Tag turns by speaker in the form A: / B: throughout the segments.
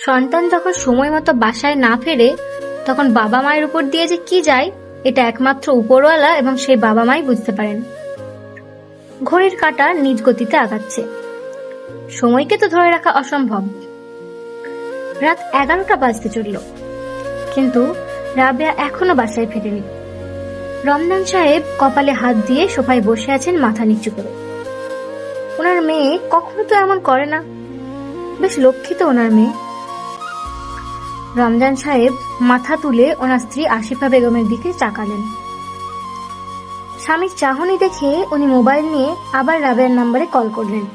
A: সন্তান যখন সময় মতো বাসায় না ফেরে তখন বাবা মায়ের উপর দিয়ে যে কি যায় এটা একমাত্র উপরওয়ালা এবং সেই বাবা মাই বুঝতে পারেন। ঘড়ির কাঁটা নিজ গতিতে আগাচ্ছে। সময়কে তো ধরে রাখা অসম্ভব। রাত 11টা বাজতে চলল, কিন্তু রাবেয়া এখনো বাসায় ফেরেনি। রমজান সাহেব কপালে হাত দিয়ে সোফায় বসে আছেন মাথা নিচু করে। ওনার মেয়ে কখনো তো এমন করে না, বেশ লক্ষ্মী তো ওনার মেয়ে। রমজান সাহেব মাথা তুলে ওনার স্ত্রী আসিফা বেগমের দিকে তাকালেন। স্বামীর চাহনি দেখে উনি মোবাইল নিয়ে আবার রাবেয়ার নাম্বারে কল করলেন।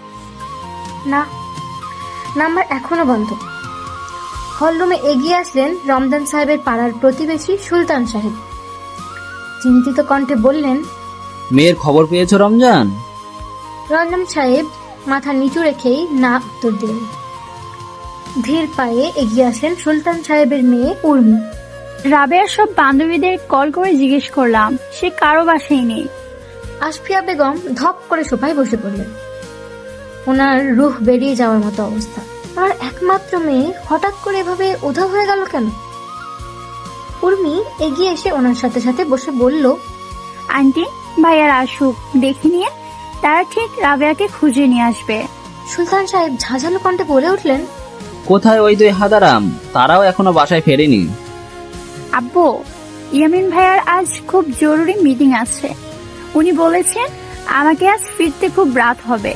A: না, নাম্বার এখনো বন্ধ। হলরুমে এগিয়ে আসলেন রমজান সাহেবের পাড়ার প্রতিবেশী সুলতান সাহেব। চিন্তিত কণ্ঠে বললেন,
B: মেয়ের খবর পেয়েছো রমজান?
A: রমজান সাহেব মাথা নিচু রেখেই না উত্তর দিলেন। ধীর পায়ে এগিয়ে আসলেন সুলতান সাহেবের মেয়ে উর্মি।
C: রাবেয়ার সব বান্ধবীদের কল করে জিজ্ঞেস করলাম, সে কারো বাসায় নেই।
A: আসফিয়া বেগম ধপ করে সোফায় বসে পড়লেন। ওনার রুহ বেরিয়ে যাওয়ার মতো অবস্থা। ওনার একমাত্র মেয়ে হঠাৎ করে এভাবে উধাও হয়ে গেল কেন? উর্মি এগিয়ে এসে ওনার সাথে সাথে বসে বলল,
C: আন্টি, ভাইয়ার আসুক, দেখে নিয়ে তারা ঠিক রাবেয়াকে খুঁজে নিয়ে আসবে।
A: সুলতান সাহেব ঝাঁঝালো কণ্ঠে বলে উঠলেন,
B: কোথায় ওই দুই হাদারাম? তারাও এখনো বাসায় ফেরেনি।
C: আব্বু, ইয়ামিন ভাইয়ার আজ খুব জরুরি মিটিং আছে। উনি বলেছেন আমাকে আজ ফিরতে খুব রাত হবে,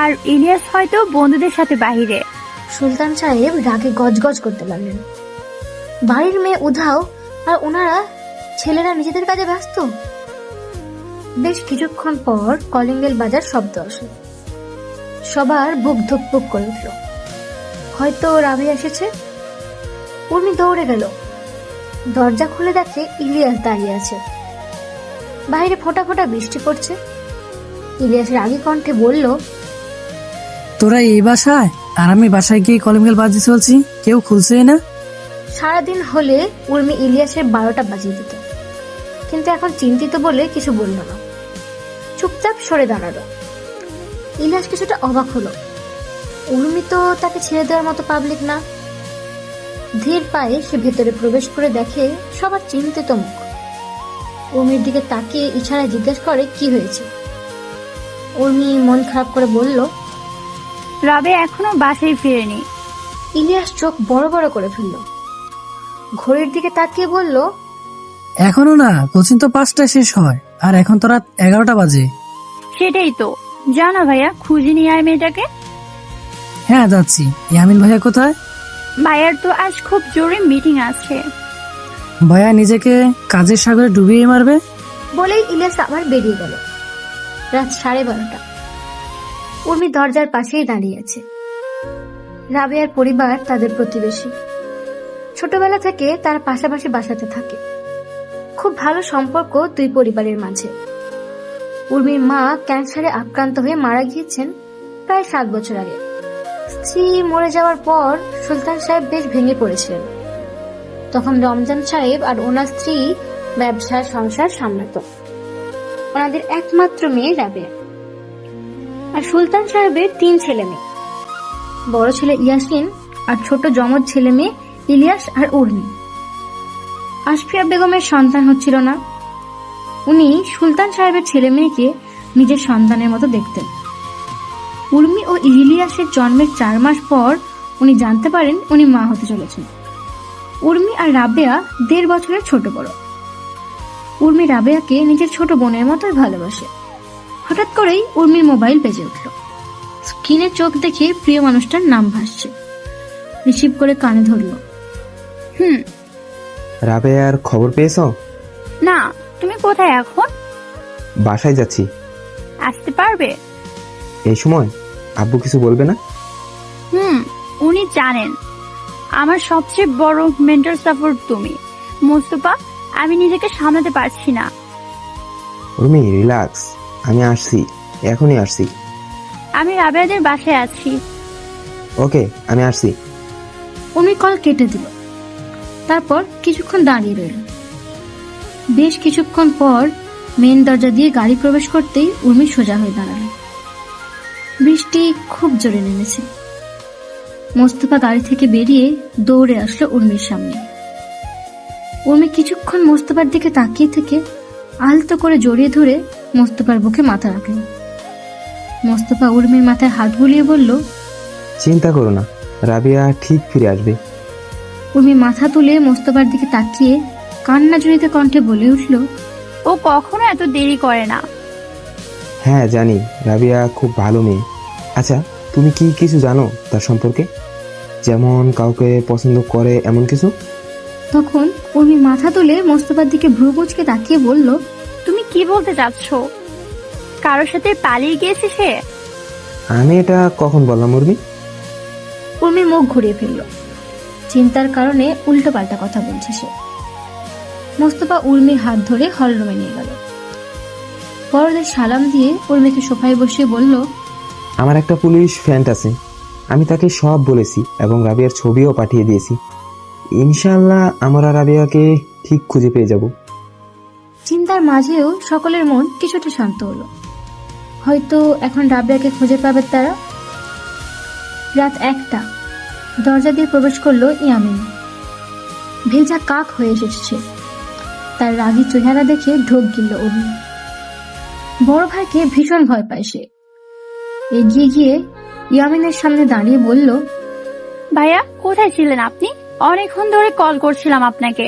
C: আর ইলিয়াস হয়তো বন্ধুদের সাথে বাহিরে।
A: সুলতান সাহেব রাগে গজগজ করতে লাগলেন। বাড়ির মেয়ে উধাও আর ওনারা ছেলেরা নিজেদের কাজে ব্যস্ত। বেশ কিছুক্ষণ পর কলিং বেল বাজার শব্দ আসে। সবার বুক ধুকপুক করে উঠল। হয়তো রাবি এসেছে। উর্মি দৌড়ে গেল। দরজা খুলে দেখে ইলিয়াস দাঁড়িয়ে আছে। বাইরে ফোঁটা ফোঁটা বৃষ্টি পড়ছে। ইলিয়াস রাগী কণ্ঠে বলল,
D: তোরা এই বাসায় আর আমি বাসায় গিয়ে কলিং বেল বাজিয়ে চলছি, কেউ খুলছেই না।
A: সারাদিন হলে উর্মি ইলিয়াসের 12টা বাজিয়ে দিত, কিন্তু এখন চিন্তিত বলে কিছু বলল না। চুপচাপ সরে দাঁড়ালো। ইলিয়াস কিছুটা অবাক হলো। উর্মি তো তাকে ছেড়ে দেওয়ার মতো পাবলিক না। ধীর পায়ে সে ভেতরে প্রবেশ করে দেখে সবার চিন্তিত মুখ। উর্মির দিকে তাকিয়ে ইশারায় জিজ্ঞেস করে কি হয়েছে। উর্মি মন খারাপ করে বলল,
C: রাবেয়া এখনো বাসায় ফিরেনি।
A: ইলিয়াস চোখ বড় বড় করে ফেলল। ঘড়ির দিকে তাকিয়ে বলল,
D: এখনো না, কোচিং তো 5টায় শেষ হয়, আর এখন তো রাত 11টা বাজে।
C: সেটাই তো, জানা ভাইয়া, খুঁজে নিয়ে আয় মেয়েটাকে।
D: হ্যাঁ যাচ্ছি। ইয়ামিন ভাইয়া কোথায়?
C: ভাইয়ার তো আজ খুব জরুরি মিটিং আছে।
D: ভাইয়া নিজেকে কাজের সাগরে ডুবিয়ে মারবে।
A: বলেই ইলিয়াস আবার বেরিয়ে গেল। রাত 12:30। উর্মি দরজার পাশেই দাঁড়িয়ে আছে। রাবেয়ার পরিবার তাদের প্রতিবেশী। ছোটবেলা থেকে তারা পাশাপাশি বাসাতে থাকে। খুব ভালো সম্পর্ক দুই পরিবারের মাঝে। উর্মির মা ক্যান্সারে আক্রান্ত হয়ে মারা গিয়েছেন প্রায় 7 বছর আগে। স্ত্রী মরে যাওয়ার পর সুলতান সাহেব বেশ ভেঙে পড়েছিলেন। তখন রমজান সাহেব আর ওনার স্ত্রী ব্যবসা সংসার সামলাত। ওনাদের একমাত্র মেয়ে রাবেয়া। আর সুলতান সাহেবের 3 ছেলে মেয়ে। বড় ছেলে ইয়াসিন আর ছোট জমজ ছেলে মেয়ে ইলিয়াস আর উর্মি। আসফিয়া বেগমের সন্তান হচ্ছিল না। উনি সুলতান সাহেবের ছেলে মেয়েকে নিজের সন্তানের মতো দেখতেন। উর্মি ও ইলিয়াসের জন্মের 4 মাস পর উনি জানতে পারেন উনি মা হতে চলেছেন। উর্মি আর রাবেয়া 1.5 বছরের ছোট বড়। উর্মি রাবেয়াকে নিজের ছোট বোনের মতোই ভালোবাসে। হঠাৎ করেই উর্মির মোবাইল বেজে উঠল। স্ক্রিনে চোখ দেখে প্রিয় মানুষটার নাম ভাসছে। রিসিভ করে কানে ধরল।
E: রাবেয়ার খবর পেয়েছো?
C: না, তুমি কোথায় এখন?
E: বাসায় যাচ্ছি।
C: আসতে পারবে?
E: এই সময় আব্বু কিছু বলবে না?
C: উনি জানেন আমার সবচেয়ে বড় মেন্টর সাপোর্ট তুমি। মোস্তফা, আমি নিজেকে সামলাতে পারছি না।
E: উর্মি, রিল্যাক্স, আমি আসছি, এখনই আসছি।
C: আমি রাবেয়াদের বাসায় আছি।
E: ওকে, আমি আসছি।
A: উর্মি কল কেটে দিল। তারপর কিছুক্ষণ দাঁড়িয়ে রইল। বেশ কিছুক্ষণ পর মেন দরজা দিয়ে গাড়ি প্রবেশ করতেই উর্মি সোজা হয়ে দাঁড়ালো। বৃষ্টি খুব জোরে নেমেছে। মোস্তফা গাড়ি থেকে বেরিয়ে দৌড়ে আসলো উর্মির সামনে। উর্মি কিছুক্ষণ মোস্তফার দিকে তাকিয়ে থেকে আলতো করে জড়িয়ে ধরে মোস্তফার বুকে মাথা রাখল। মোস্তফা উর্মির মাথায় হাত বুলিয়ে বলল,
E: চিন্তা করো না, রাবিয়া ঠিক ফিরে আসবে।
A: উর্মি মাথা তুলে মোস্তফার দিকে তাকিয়ে কান্না জড়িত কণ্ঠে বলে উঠল,
C: ও কখনো এত দেরি করে না।
E: হ্যাঁ জানি, রাবিয়া খুব ভালো মেয়ে। আচ্ছা, তুমি কি কিছু জানো তার সম্পর্কে? যেমন কাউকে পছন্দ করে এমন কিছু?
A: তখন উর্মি মাথা তুলে মোস্তফার দিকে ভ্রু কুঁচকে তাকিয়ে বলল,
C: তুমি কি বলতে চাচ্ছ? কারোর সাথে পালিয়ে গিয়েছে সে?
E: আমি এটা কখন বললাম উর্মি?
A: উর্মি মুখ ঘুরিয়ে ফেলল। চিন্তার কারণে উল্টো পাল্টা কথা বলছে সে। মোস্তফা উর্মির হাত ধরে হলরুমে নিয়ে গেল। বড়দের সালাম দিয়ে উর্মিকে সোফায় বসিয়ে বলল,
E: আমার একটা পুলিশ ফ্রেন্ড আছে, আমি তাকে সব বলেছি এবং রাবিয়ার ছবিও পাঠিয়ে দিয়েছি। ইনশাআল্লাহ আমরা রাবিয়াকে ঠিক খুঁজে পেয়ে যাব।
A: চিন্তার মাঝেও সকলের মন কিছুটা শান্ত হলো। হয়তো এখন রাবিয়াকে খুঁজে পাবে তারা। রাত 1টা, দরজা দিয়ে প্রবেশ করলো ইয়ামিন। ভেজা কাক হয়ে এসেছে। তার রাগী চেহারা দেখে ঢোক গিলল উর্মি। বড় ভাইকে ভীষণ ভয় পায় সে। এগিয়ে গিয়ে ইয়ামিনের সামনে দাঁড়িয়ে বলল,
C: ভাইয়া কোথায় ছিলেন আপনি? অনেকক্ষণ ধরে কল করছিলাম আপনাকে।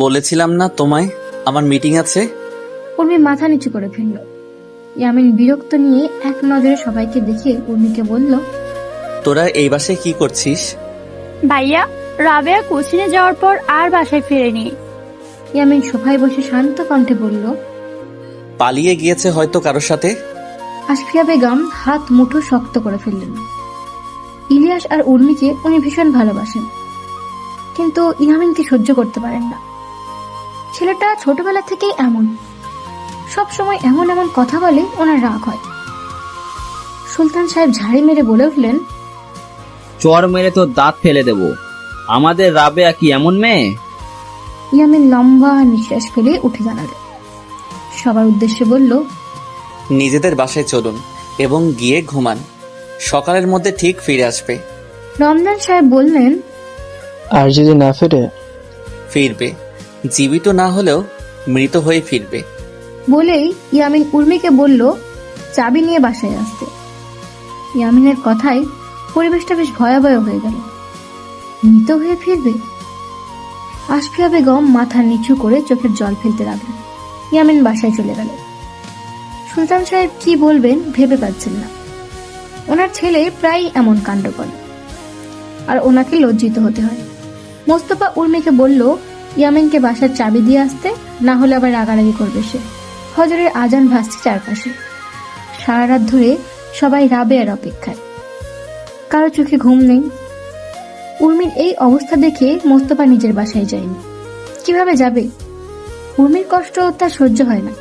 F: বলেছিলাম না তোমায় আমার মিটিং আছে।
A: উর্মি মাথা নিচু করে ফেলল। ইয়ামিন বিরক্ত নিয়ে এক নজরে সবাইকে দেখে উর্মিকে বলল,
F: তোরা এই বাসায় কি করছিস?
C: ভাইয়া, রাবেয়া কোচিনে যাওয়ার পর আর বাসায় ফেরেনি।
A: ইয়ামিন সোফায় বসে শান্ত কণ্ঠে বলল।
F: পালিয়ে গিয়েছে হয়তো কারোর সাথে।
A: আশফিয়া বেগম হাত মুঠো শক্ত করে ফেললেন। ইলিয়াস আর উর্মিকে উনি ভীষণ ভালোবাসেন, কিন্তু ইয়ামিনকে সহ্য করতে পারেন না। ছেলেটা ছোটবেলা থেকেই এমন, সব সময় এমন এমন কথা বলে ওনার রাগ হয়। সুলতান সাহেব ঝাড়ি মেরে বলে উঠলেন,
B: চর মেরে তো দাঁত ফেলে দেব। আমাদের রাবেয়া কি এমন মেয়ে?
A: ইয়ামিন লম্বা নিঃশ্বাস ফেলে উঠে দাঁড়ালো। সবার উদ্দেশ্যে বলল,
F: নিজেদের বাসায় চলুন এবং গিয়ে ঘুমান, সকালের মধ্যে ঠিক ফিরে আসবে।
A: রমজান সাহেব বললেন,
G: আর যদি না ফেরে?
F: ফিরবে, জীবিত না হলেও মৃত হয়ে ফিরবে।
A: বলেই ইয়ামিন উর্মিকে বলল চাবি নিয়ে বাসায় আসতে। ইয়ামিনের কথায় পরিবেশটা বেশ ভয়াবহ হয়ে গেল। মৃত হয়ে ফিরবে? আশফিয়া বেগম মাথা নিচু করে চোখের জল ফেলতে লাগলেন। ইয়ামিন বাসায় চলে গেল। সুলতান সাহেব কি বলবেন ভেবে পাচ্ছেন না। ওনার ছেলে প্রায় এমন কাণ্ড করে, আর ওনাকে লজ্জিত হতে হয়। মোস্তফা উর্মিকে বলল ইয়ামিনকে বাসার চাবি দিয়ে আসতে, না হলে আবার রাগারাগি করবে সে। ফজরের আজান ভাসছে চারপাশে। সারা রাত ধরে সবাই রাবেয়ার অপেক্ষায়। কারো চোখে ঘুম নেই। উর্মির এই অবস্থা দেখে মোস্তফা নিজের বাসায় যায়নি। কিভাবে যাবে? উর্মির কষ্ট তার সহ্য হয় না।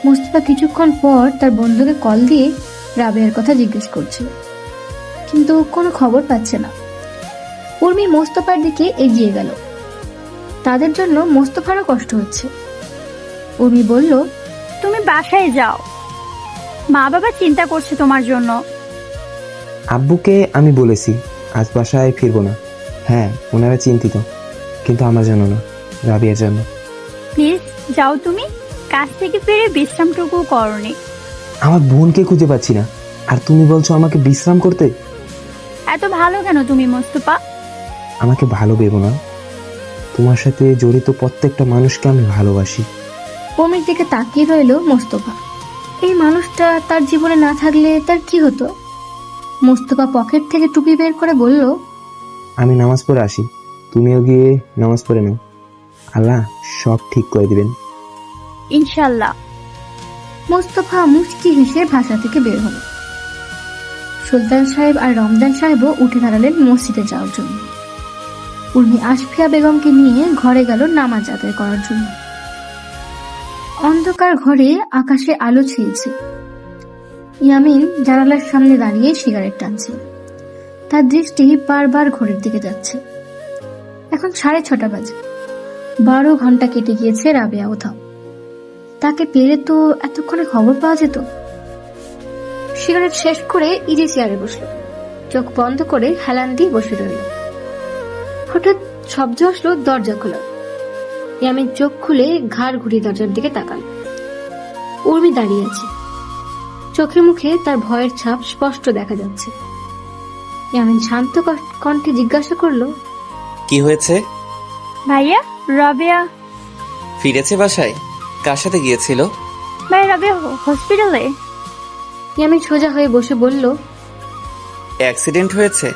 A: মোস্তফা কিছুক্ষণ পর তার বন্ধুকে কল দিয়ে রাবেয়ার কথা জিজ্ঞেস করছে, কিন্তু কোনো খবর পাচ্ছে না। উর্মি মোস্তফার দিকে এগিয়ে গেল। তাদের জন্য মোস্তফারও কষ্ট হচ্ছে। উর্মি বলল,
C: তুমি বাসায় যাও, মা বাবা চিন্তা করছে তোমার জন্য।
E: আব্বুকে আমি বলেছি আজ বাসায় ফিরবো না। হ্যাঁ, ওনারা চিন্তিত, কিন্তু আমার জন্য না, রাবিয়ার জন্য।
C: প্লিজ যাও, তুমি কাজ থেকে ফিরে বিশ্রামটুকু করনি।
E: আমার বোনকে খুঁজে পাচ্ছি না, আর তুমি বলছো আমাকে বিশ্রাম করতে?
C: এত ভালো কেন তুমি মোস্তফা?
E: আমাকে ভালো ভেবো না, তোমার সাথে জড়িত প্রত্যেকটা মানুষকে আমি ভালোবাসি।
A: উর্মির দিকে তাকিয়ে রইল মোস্তফা। এই মানুষটা তার জীবনে না থাকলে তার কি হতো? মোস্তফা পকেট থেকে টুপি বের করে বলল,
E: আমি নামাজ পড়ে আসি, তুমিও গিয়ে নামাজ পড়ে নাও, আল্লাহ সব ঠিক করে দিবেন।
C: ইনশাল্লাহ।
A: মোস্তফা মুচকি হেসে ভাষা থেকে বের হল। সুলতান সাহেব আর রমজান সাহেবও উঠে দাঁড়ালেন মসজিদে যাওয়ার জন্য। উর্মি আশফিয়া বেগমকে নিয়ে ঘরে গেল নামাজ আদায় করার জন্য। অন্ধকার ঘরে আকাশে আলো ছেয়েছে। ইয়ামিন জানালার সামনে দাঁড়িয়ে সিগারেট টানছে। তার দৃষ্টি বারবার ঘড়ির দিকে যাচ্ছে। এখন 6:30 বাজে। 12 ঘন্টা কেটে গিয়েছে রাবেয়া কোথাও। তাকে পেলে তো এতক্ষণে খবর পাওয়া যেত। সিগারেট শেষ করে ইজি চেয়ারে বসল। চোখ বন্ধ করে হেলান দিয়ে বসে রইল। হঠাৎ শব্দ আসলো দরজা খোলা। ইয়ামিন চোখ খুলে ঘাড় ঘুরিয়ে দরজার দিকে তাকাল। উর্মি দাঁড়িয়ে আছে, চোখে মুখে তার ভয়ের ছাপ স্পষ্ট দেখা যাচ্ছে। ইয়ামিন শান্ত কণ্ঠে জিজ্ঞাসা করলো,
F: কি হয়েছে?
C: ভাইয়া, রাবেয়া।
F: ফিরেছে বাসায়? কার সাথে গিয়েছিল?
C: ভাই, রাবেয়া হসপিটালে।
A: ইয়ামিন সোজা হয়ে বসে বলল।
F: অ্যাক্সিডেন্ট হয়েছে?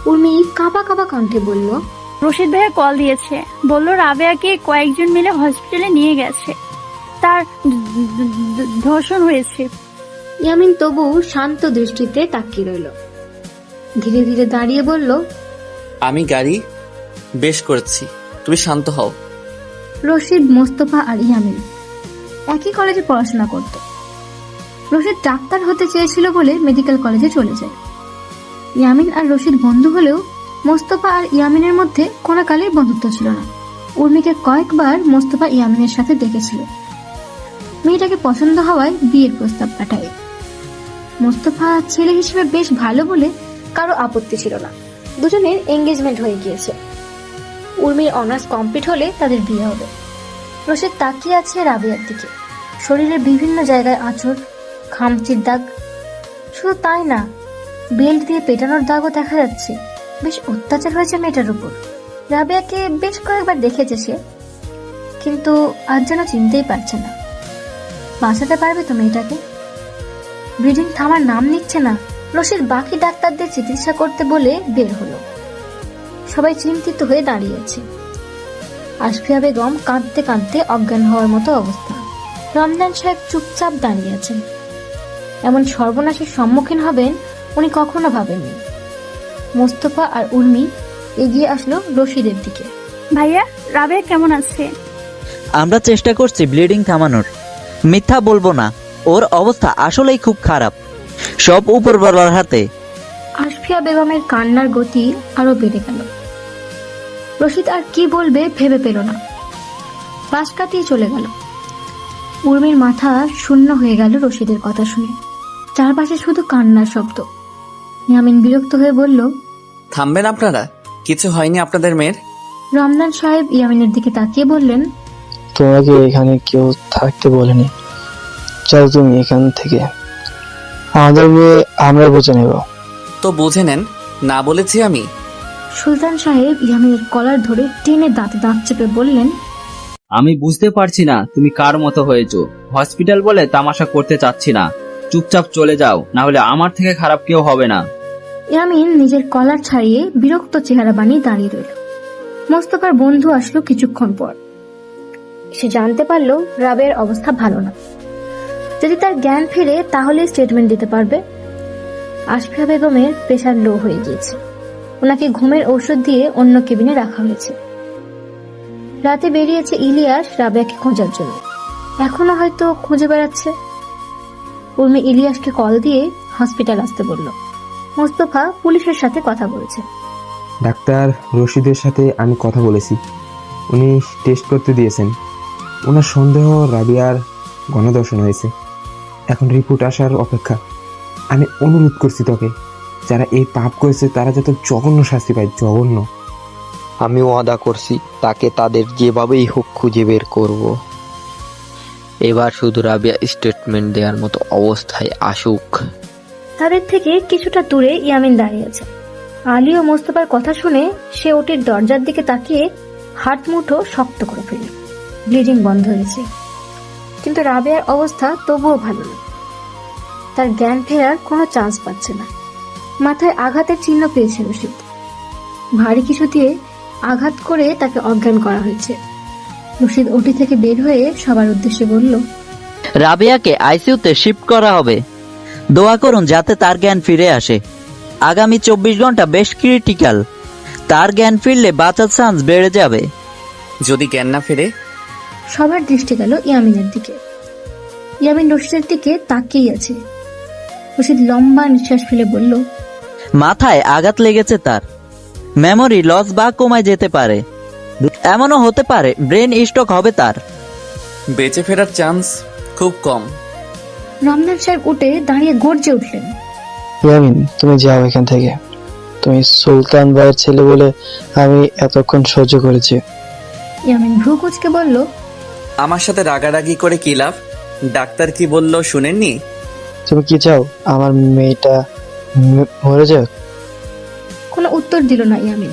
A: উর্মি কাঁপা কাঁপা কণ্ঠে বলল,
C: রশিদ ভাইয়া কল দিয়েছে, বলল রাবেয়াকে কয়েকজন মিলে হসপিটালে নিয়ে গেছে, তার ধর্ষণ হয়েছে।
A: ইয়ামিন তবু শান্ত দৃষ্টিতে তাকিয়ে রইল। ধীরে ধীরে দাঁড়িয়ে বলল,
F: আমি গাড়ি বেশ করেছি, তুমি শান্ত হও।
A: রশিদ, মোস্তফা আর ইয়ামিন একই কলেজে পড়াশোনা করত। রশিদ ডাক্তার হতে চেয়েছিল বলে মেডিকেল কলেজে চলে যায়। ইয়ামিন আর রশিদ বন্ধু হলেও মোস্তফা আর ইয়ামিনের মধ্যে কোনো কালেই বন্ধুত্ব ছিল না। উর্মিকে কয়েকবার মোস্তফা ইয়ামিনের সাথে দেখেছিল। মেয়েটাকে পছন্দ হওয়ায় বিয়ের প্রস্তাব পাঠায়। মোস্তফা ছেলে হিসেবে বেশ ভালো বলে কারো আপত্তি ছিল না। দুজনের এঙ্গেজমেন্ট হয়ে গিয়েছে। উর্মির অনার্স কমপ্লিট হলে তাদের বিয়ে হবে। রশিদ তাকিয়ে আছে রাবেয়ার দিকে। শরীরের বিভিন্ন জায়গায় আঁচড়, খামচির দাগ। শুধু তাই না, বেল্ট দিয়ে পেটানোর দাগও দেখা যাচ্ছে। বেশ অত্যাচার হয়েছে মেয়েটার উপর। রাবেয়াকে বেশ কয়েকবার দেখেছে সে, কিন্তু আজ যেন চিনতেই পারছে না। বাঁচাতে পারবে তো মেয়েটাকে? ব্লিডিং থামার নাম নিচ্ছে না। রশিদ বাকি ডাক্তারদের চিকিৎসা করতে বলে বের হলো। সবাই চিন্তিত হয়ে দাঁড়িয়েছে। আশফিয়া বেগম কাঁদতে কাঁদতে অজ্ঞান হওয়ার মতো অবস্থা। রমজান সাহেব চুপচাপ দাঁড়িয়ে আছেন। এমন সর্বনাশের সম্মুখীন হবেন উনি কখনো ভাবেননি। মোস্তফা আর উর্মি এগিয়ে আসলো রশিদের দিকে।
C: ভাইয়া, রাবেয়া কেমন আছে?
H: আমরা চেষ্টা করছি ব্লিডিং থামানোর, মিথ্যা বলবো না, ওর অবস্থা আসলেই খুব খারাপ, সব উপরওয়ালার হাতে।
A: আশফিয়া বেগমের কান্নার গতি আরো বেড়ে গেল। রশিদ আর কি বলবে ভেবে পেল না, পাশ কাটিয়ে চলে গেল। উর্মির মাথা শূন্য হয়ে গেল রশিদের কথা শুনে। চারপাশে শুধু কান্নার শব্দ। ইয়ামিন বিরক্ত হয়ে বলল,
F: থামবেন আপনারা? কিছু হয়নি আপনাদের মেয়ের?
A: রমজান সাহেব ইয়ামিনের দিকে তাকিয়ে বললেন,
G: তোমাকে এখানে কেউ থাকতে বলেনি, চল তুমি এখান থেকে, আমাদের মেয়ে আমরা বুঝে নেব।
F: তো বুঝে নেন, না বলেছি আমি?
A: সুলতান সাহেব ইয়ামিনের কলার ধরে টেনে দাঁতে দাঁত চেপে বললেন,
B: আমি বুঝতে পারছি না তুমি কার মতো হয়েছো। হসপিটাল বলে তামাশা করতে চাচ্ছি না, চুপচাপ চলে যাও, না হলে আমার থেকে খারাপ কেউ হবে না।
A: ইয়ামিন নিজের কলার ছাড়িয়ে বিরক্ত চেহারা বানিয়ে দাঁড়িয়ে রইল। মোস্তফার বন্ধু আসলো কিছুক্ষণ পর। সে জানতে পারলো রাবের অবস্থা ভালো না। যদি তার জ্ঞান ফিরে তাহলে স্টেটমেন্ট দিতে পারবে। আশফিয়া বেগমের প্রেশার লো হয়ে গিয়েছে। ওনাকে ঘুমের ঔষধ দিয়ে অন্য কেবিনে রাখা হয়েছে। রাতে বেরিয়েছে ইলিয়াস রাবেয়াকে খোঁজার জন্য। এখনো হয়তো খুঁজে বেড়াচ্ছে। উর্মি ইলিয়াসকে কল দিয়ে হসপিটাল আসতে বলল। মোস্তফা পুলিশের সাথে কথা বলেছে।
E: ডাক্তার রশিদের সাথে আমি কথা বলেছি, উনি টেস্ট করতে দিয়েছেন। ওনার সন্দেহ রাবিয়ার গণধর্ষণ হয়েছে। এখন রিপোর্ট আসার অপেক্ষা। আমি অনুরোধ করছি তোকে, যারা এই পাপ করেছে তারা যত জঘন্য শাস্তি পায়, জঘন্য।
I: আমি ওয়াদা করছি তাকে তাদের যেভাবেই হোক খুঁজে বের করব। এবার শুধু রাবিয়া স্টেটমেন্ট দেওয়ার মতো অবস্থায় আসুক।
A: তাদের থেকে কিছুটা দূরে ইয়ামিন দাঁড়িয়ে আছে। আলী ও মোস্তফার কথা শুনে সে ওটির দরজার দিকে তাকিয়ে হাত মুঠো শক্ত করে ফেলল। ব্লিডিং বন্ধ হয়েছে, কিন্তু রাবেয়ার অবস্থা তবুও ভালো না। তার জ্ঞান ফেরার কোনো চান্স পাচ্ছে না। মাথায় আঘাতের চিহ্ন পেয়েছে রশিদ। ভারী কিছু দিয়ে আঘাত করে তাকে অজ্ঞান করা হয়েছে। রশিদ ওটি থেকে বের হয়ে সবার উদ্দেশ্যে বলল,
H: রাবেয়াকে আইসিইউতে শিফট করা হবে, দোয়া করুন যাতে তার জ্ঞান ফিরে আসে। আগামী 24 ঘন্টা বেশ ক্রিটিক্যাল, তার জ্ঞান ফিরলে বাঁচার চান্স বেড়ে যাবে।
F: যদি জ্ঞান না ফেরে?
A: সবার দৃষ্টি গেল ইয়ামিনের দিকে। ইয়ামিন রশিদের দিকে তাকিয়ে আছে। রশিদ লম্বা নিঃশ্বাস ফেলে বলল,
H: মাথায় আঘাত লেগেছে তার, মেমোরি লস বা কমায় যেতে পারে, এমনও হতে পারে ব্রেন স্ট্রোক হবে তার।
F: বেঁচে ফেরার চান্স খুব কম।
A: রমজান সাহেব উঠে দাঁড়িয়ে গর্জে উঠলেন,
G: ইয়ামিন, তুমি যাও এখান থেকে। তুমি সুলতান ভাইয়ের ছেলে বলে আমি এতক্ষণ সহ্য করেছি।
A: ইয়ামিন ভ্রু কুচকে বলল,
F: আমার সাথে রাগারাগি করে কি লাভ? ডাক্তার কি বললো শুনেননি?
G: তুমি কি চাও আমার মেয়েটা মরে যাক?
A: কোনো উত্তর দিল না ইয়ামিন,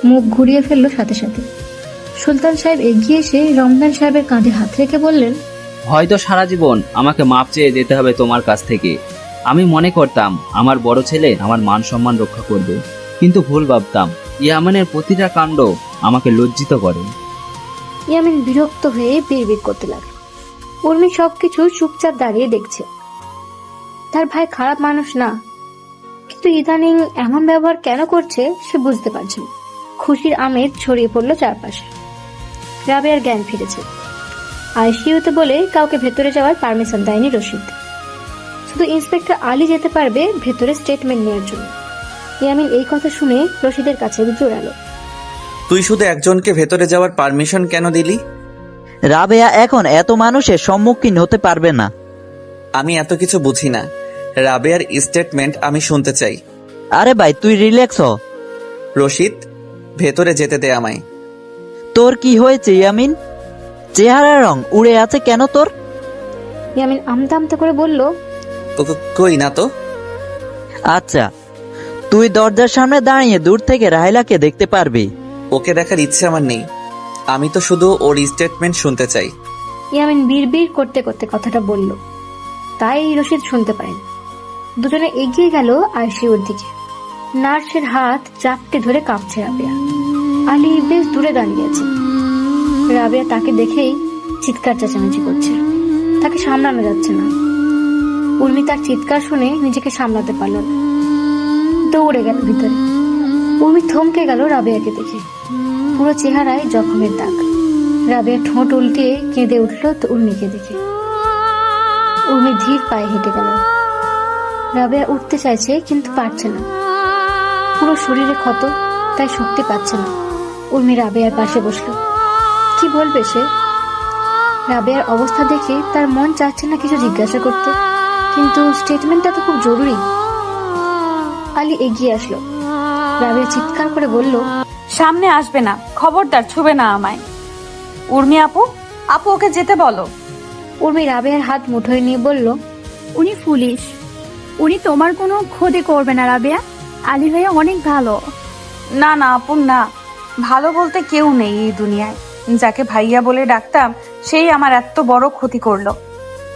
A: মুখ ঘুরিয়ে ফেললো সাথে সাথে। সুলতান সাহেব এগিয়ে এসে রমজান সাহেবের কাঁধে হাত রেখে বললেন,
B: হয়তো সারা জীবন আমাকে মাপ চেয়ে যেতে হবে তোমার কাছ থেকে। আমি মনে করতাম আমার বড় ছেলে আমার মান সম্মান রক্ষা করবে, কিন্তু ভুল ভাবতাম। ইয়ামিনের প্রতিটা কাণ্ড আমাকে লজ্জিত করে।
A: ইয়ামিন বিরক্ত হয়ে বিড়বিড় করতে লাগলো। উর্মি সবকিছু চুপচাপ দাঁড়িয়ে দেখছে। তার ভাই খারাপ মানুষ না, কিন্তু ইদানিং এমন ব্যবহার কেন করছে সে বুঝতে পারছে না। খুশির আমেজ ছড়িয়ে পড়লো চারপাশে। রাবেয়ার জ্ঞান ফিরেছে। আইসিইউতে বলে কাউকে ভেতরে যাওয়ার পারমিশন দেয়নি রশিদ। শুধু ইন্সপেক্টর আলী যেতে পারবে ভেতরে স্টেটমেন্ট নেওয়ার জন্য। ইয়ামিন এই কথা শুনে রশিদের কাছে জোরালো,
F: তুই শুধু একজনকে ভেতরে যাওয়ার পারমিশন কেন দিলি?
H: রাবেয়া এখন এত মানুষের সম্মুখীন হতে পারবে না।
F: আমি এত কিছু বুঝি না। রাবেয়ার স্টেটমেন্ট আমি শুনতে চাই।
H: আরে ভাই তুই রিল্যাক্স হ।
F: রশিদ, ভেতরে যেতে দে আমায়।
H: তোর কি হয়েছে ইয়ামিন? চেহারার রং উড়ে আছে কেন তোর?
A: ইয়ামিন আমতা আমতা করে বলল,
F: কই না তো।
H: আচ্ছা, তুই দরজার সামনে দাঁড়িয়ে দূর থেকে রাহেলাকে দেখতে পারবি।
F: ওকে দেখার ইচ্ছে আমার নেই। আমি তো শুধু ওর স্টেটমেন্ট শুনতে চাই।
A: ইয়ামিন বিড়বিড় করতে করতে কথাটা বলল, তাই রশিদ শুনতে পারেন। দুজনে এগিয়ে গেল আইসিইউর দিকে। নার্সের হাত চাপটে ধরে কাঁপছে রাবেয়া। আলী বেশ দূরে দাঁড়িয়ে আছে। রাবেয়া তাকে দেখেই চিৎকার চেঁচামেচি করছে, তাকে সামলানো যাচ্ছে না। উর্মি তার চিৎকার শুনে নিজেকে সামলাতে পারল না, দৌড়ে গেল ভিতরে। উর্মি থমকে গেল রাবেয়াকে দেখে। পুরো চেহারায় জখমের দাগ। রাবেয়া ঠোঁট উল্টিয়ে কেঁদে উঠল তো উর্মিকে দেখে। উর্মি ধীর পায়ে হেঁটে গেল। রাবেয়া উঠতে চাইছে কিন্তু পারছে না, পুরো শরীরে ক্ষত, তাই শক্তি পাচ্ছে না। উর্মি রাবেয়ার পাশে বসলো। কি বলবে সে? রাবেয়ার অবস্থা দেখে তার মন চাচ্ছে না কিছু জিজ্ঞাসা করতে, কিন্তু স্টেটমেন্টটা তো খুব জরুরি। আলী এগিয়ে আসলো। রাবেয়া চিৎকার করে বলল,
J: সামনে আসবে না, খবরদার ছুবে না আমায়। উর্মি আপু, আপু ওকে যেতে বলো।
A: উর্মি রাবেয়ার হাত মুঠোয় নিয়ে বলল,
C: উনি পুলিশ, উনি তোমার কোনো ক্ষতি করবে না রাবেয়া। আলী ভাইয়া অনেক ভালো।
J: না না আপু না, ভালো বলতে কেউ নেই এই দুনিয়ায়। যাকে ভাইয়া বলে ডাকতাম সেই আমার এত বড় ক্ষতি করলো।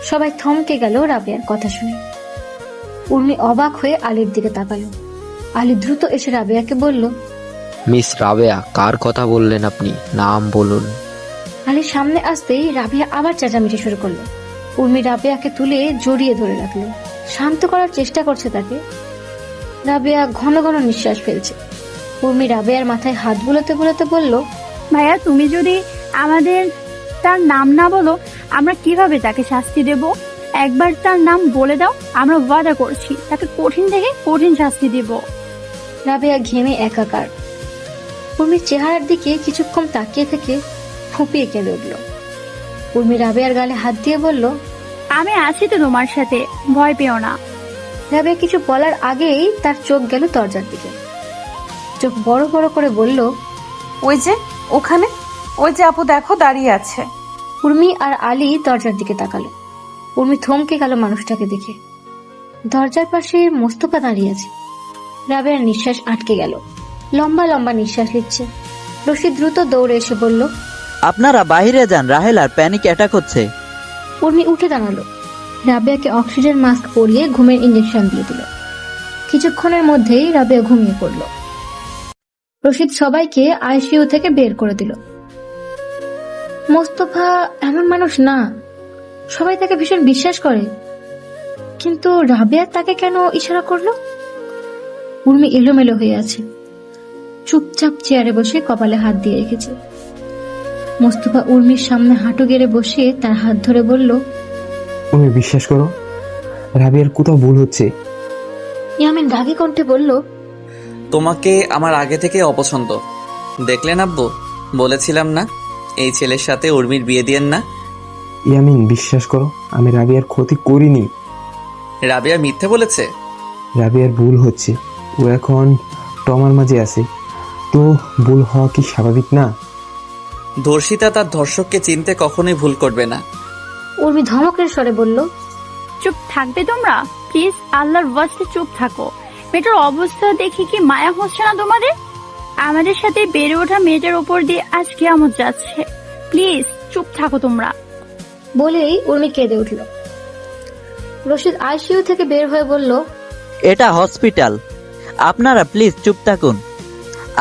A: সবাই থমকে গেল রাবেয়ার কথা শুনে। উর্মি অবাক হয়ে আলীর দিকে তাকালো। আলী দ্রুত এসে রাবেয়াকে বলল,
I: মিস রাবেয়া, কার কথা বললেন আপনি? নাম বলুন।
A: আলীর সামনে আসতেই রাবেয়া আবার চেঁচামেচি শুরু করলো। উর্মি রাবেয়াকে তুলে জড়িয়ে ধরে রাখলো, শান্ত করার চেষ্টা করছে তাকে। রাবেয়া ঘন ঘন নিঃশ্বাস ফেলছে। উর্মি রাবেয়ার মাথায় হাত বুলোতে বুলোতে বলল,
C: ভাইয়া তুমি যদি আমাদের তার নাম না বলো আমরা কিভাবে তাকে শাস্তি দেব? একবার তার নাম বলে দাও, আমরা ওয়াদা করছি তাকে কঠিন থেকে কঠিন শাস্তি দেব।
A: রাবেয়া ঘেমে একাকার। উর্মির চেহারার দিকে কিছুক্ষণ তাকিয়ে থেকে ফুঁপিয়ে কেঁদে উঠল। উর্মি রাবেয়ার গালে হাত দিয়ে বলল,
C: আমি আছি তো তোমার সাথে, ভয় পেও না।
A: রাবেয়া কিছু বলার আগেই তার চোখ গেল দরজার দিকে। চোখ বড় বড় করে বলল,
J: ওই যে ওখানে, ওই যে আপু দেখো দাঁড়িয়ে আছে।
A: উর্মি আর আলী দরজার দিকে তাকালো। উর্মি থমকে গেল মানুষটাকে দেখে। দরজার পাশে মোস্তফা দাঁড়িয়ে আছে। রাবেয়ার নিঃশ্বাস আটকে গেল। লম্বা লম্বা নিঃশ্বাস নিচ্ছে। রশিদ দ্রুত দৌড়ে এসে বলল,
H: আপনারা বাইরে যান, রাহেলার প্যানিক অ্যাটাক হচ্ছে।
A: উর্মি উঠে দাঁড়ালো। রাবেয়াকে অক্সিজেন মাস্ক পরিয়ে ঘুমের ইঞ্জেকশন দিয়ে দিল। কিছুক্ষণের মধ্যেই রাবেয়া ঘুমিয়ে পড়ল। রশিদ সবাইকে আইসিইউ থেকে বের করে দিল। মোস্তফা এমন মানুষ না, সবাই তাকে ভীষণ বিশ্বাস করে, কিন্তু রাবেয়া তাকে কেন ইশারা করলো? উর্মি এলোমেলো হয়ে আছে, চুপচাপ চেয়ারে বসে কপালে হাত দিয়ে রেখেছে। মোস্তফা উর্মির সামনে হাঁটু গেড়ে বসে তার হাত ধরে বলল,
E: তুমি বিশ্বাস করো, রাবেয়ার কোথাও ভুল হচ্ছে।
A: ইয়ামিন রাগী কণ্ঠে বলল,
F: তোমাকে আমার আগে থেকে অপছন্দ। দেখলেন আব্বু, বলেছিলাম না এই ছেলের সাথে উর্মির বিয়ে দিয়েন না।
E: ইয়ামিন বিশ্বাস করো, আমি রাবেয়ার ক্ষতি করিনি।
F: রাবেয়া মিথ্যে বলেছে?
E: রাবিয়ার ভুল হচ্ছে, ও এখন টমার মাঝে আছে, তো ভুল হওয়া কি স্বাভাবিক না?
F: ধর্ষিতা তার ধর্ষককে চিনতে কখনোই ভুল করবে না।
A: উর্মি ধমকের স্বরে বলল,
C: চুপ থাকবে তোমরা প্লিজ, আল্লাহর ওয়াস্তে চুপ থাকো। মেয়েটার অবস্থা দেখে কি মায়া হচ্ছে না তোমাদের? আমাদের সাথে বেড়ে ওঠা মেয়েটার উপর দিয়ে আজ কিয়ামত যাচ্ছে। প্লিজ চুপ থাকো তোমরা।
A: বলেই উর্মি কেঁদে উঠল। রশিদ আইসিইউ থেকে বের হয়ে বলল,
H: এটা হসপিটাল, আপনারা প্লিজ চুপ থাকুন।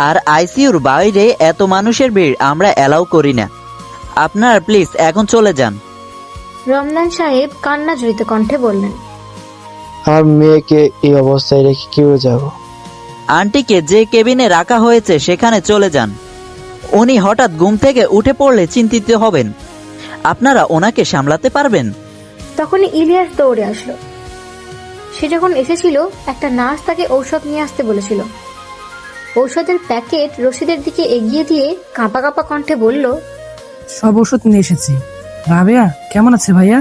H: আর আইসিইউর বাইরে এত মানুষের ভিড় আমরা অ্যালাউ করি না। আপনারা প্লিজ এখন চলে যান।
A: রমজান সাহেব কান্না জড়িত কণ্ঠে বললেন,
G: আমার মেয়েকে এই অবস্থায় রেখে কেউ যাব?
H: আন্টিকে যে কেবিনে রাখা হয়েছে সেখানে চলে যান। উনি হঠাৎ ঘুম থেকে উঠে পড়লে চিন্তিত হবেন। আপনারা ওনাকে সামলাতে পারবেন?
A: তখনই ইলিয়াস দৌড়ে আসলো। সে যখন এসেছিল একটা নার্স তাকে ঔষধ নিয়ে আসতে বলেছিল। ঔষধের প্যাকেট রশিদের দিকে এগিয়ে দিয়ে কাঁপা কাঁপা কণ্ঠে বলল,
D: সব ওষুধ নিয়ে এসেছি। রাবেয়া কেমন আছে ভাইয়া?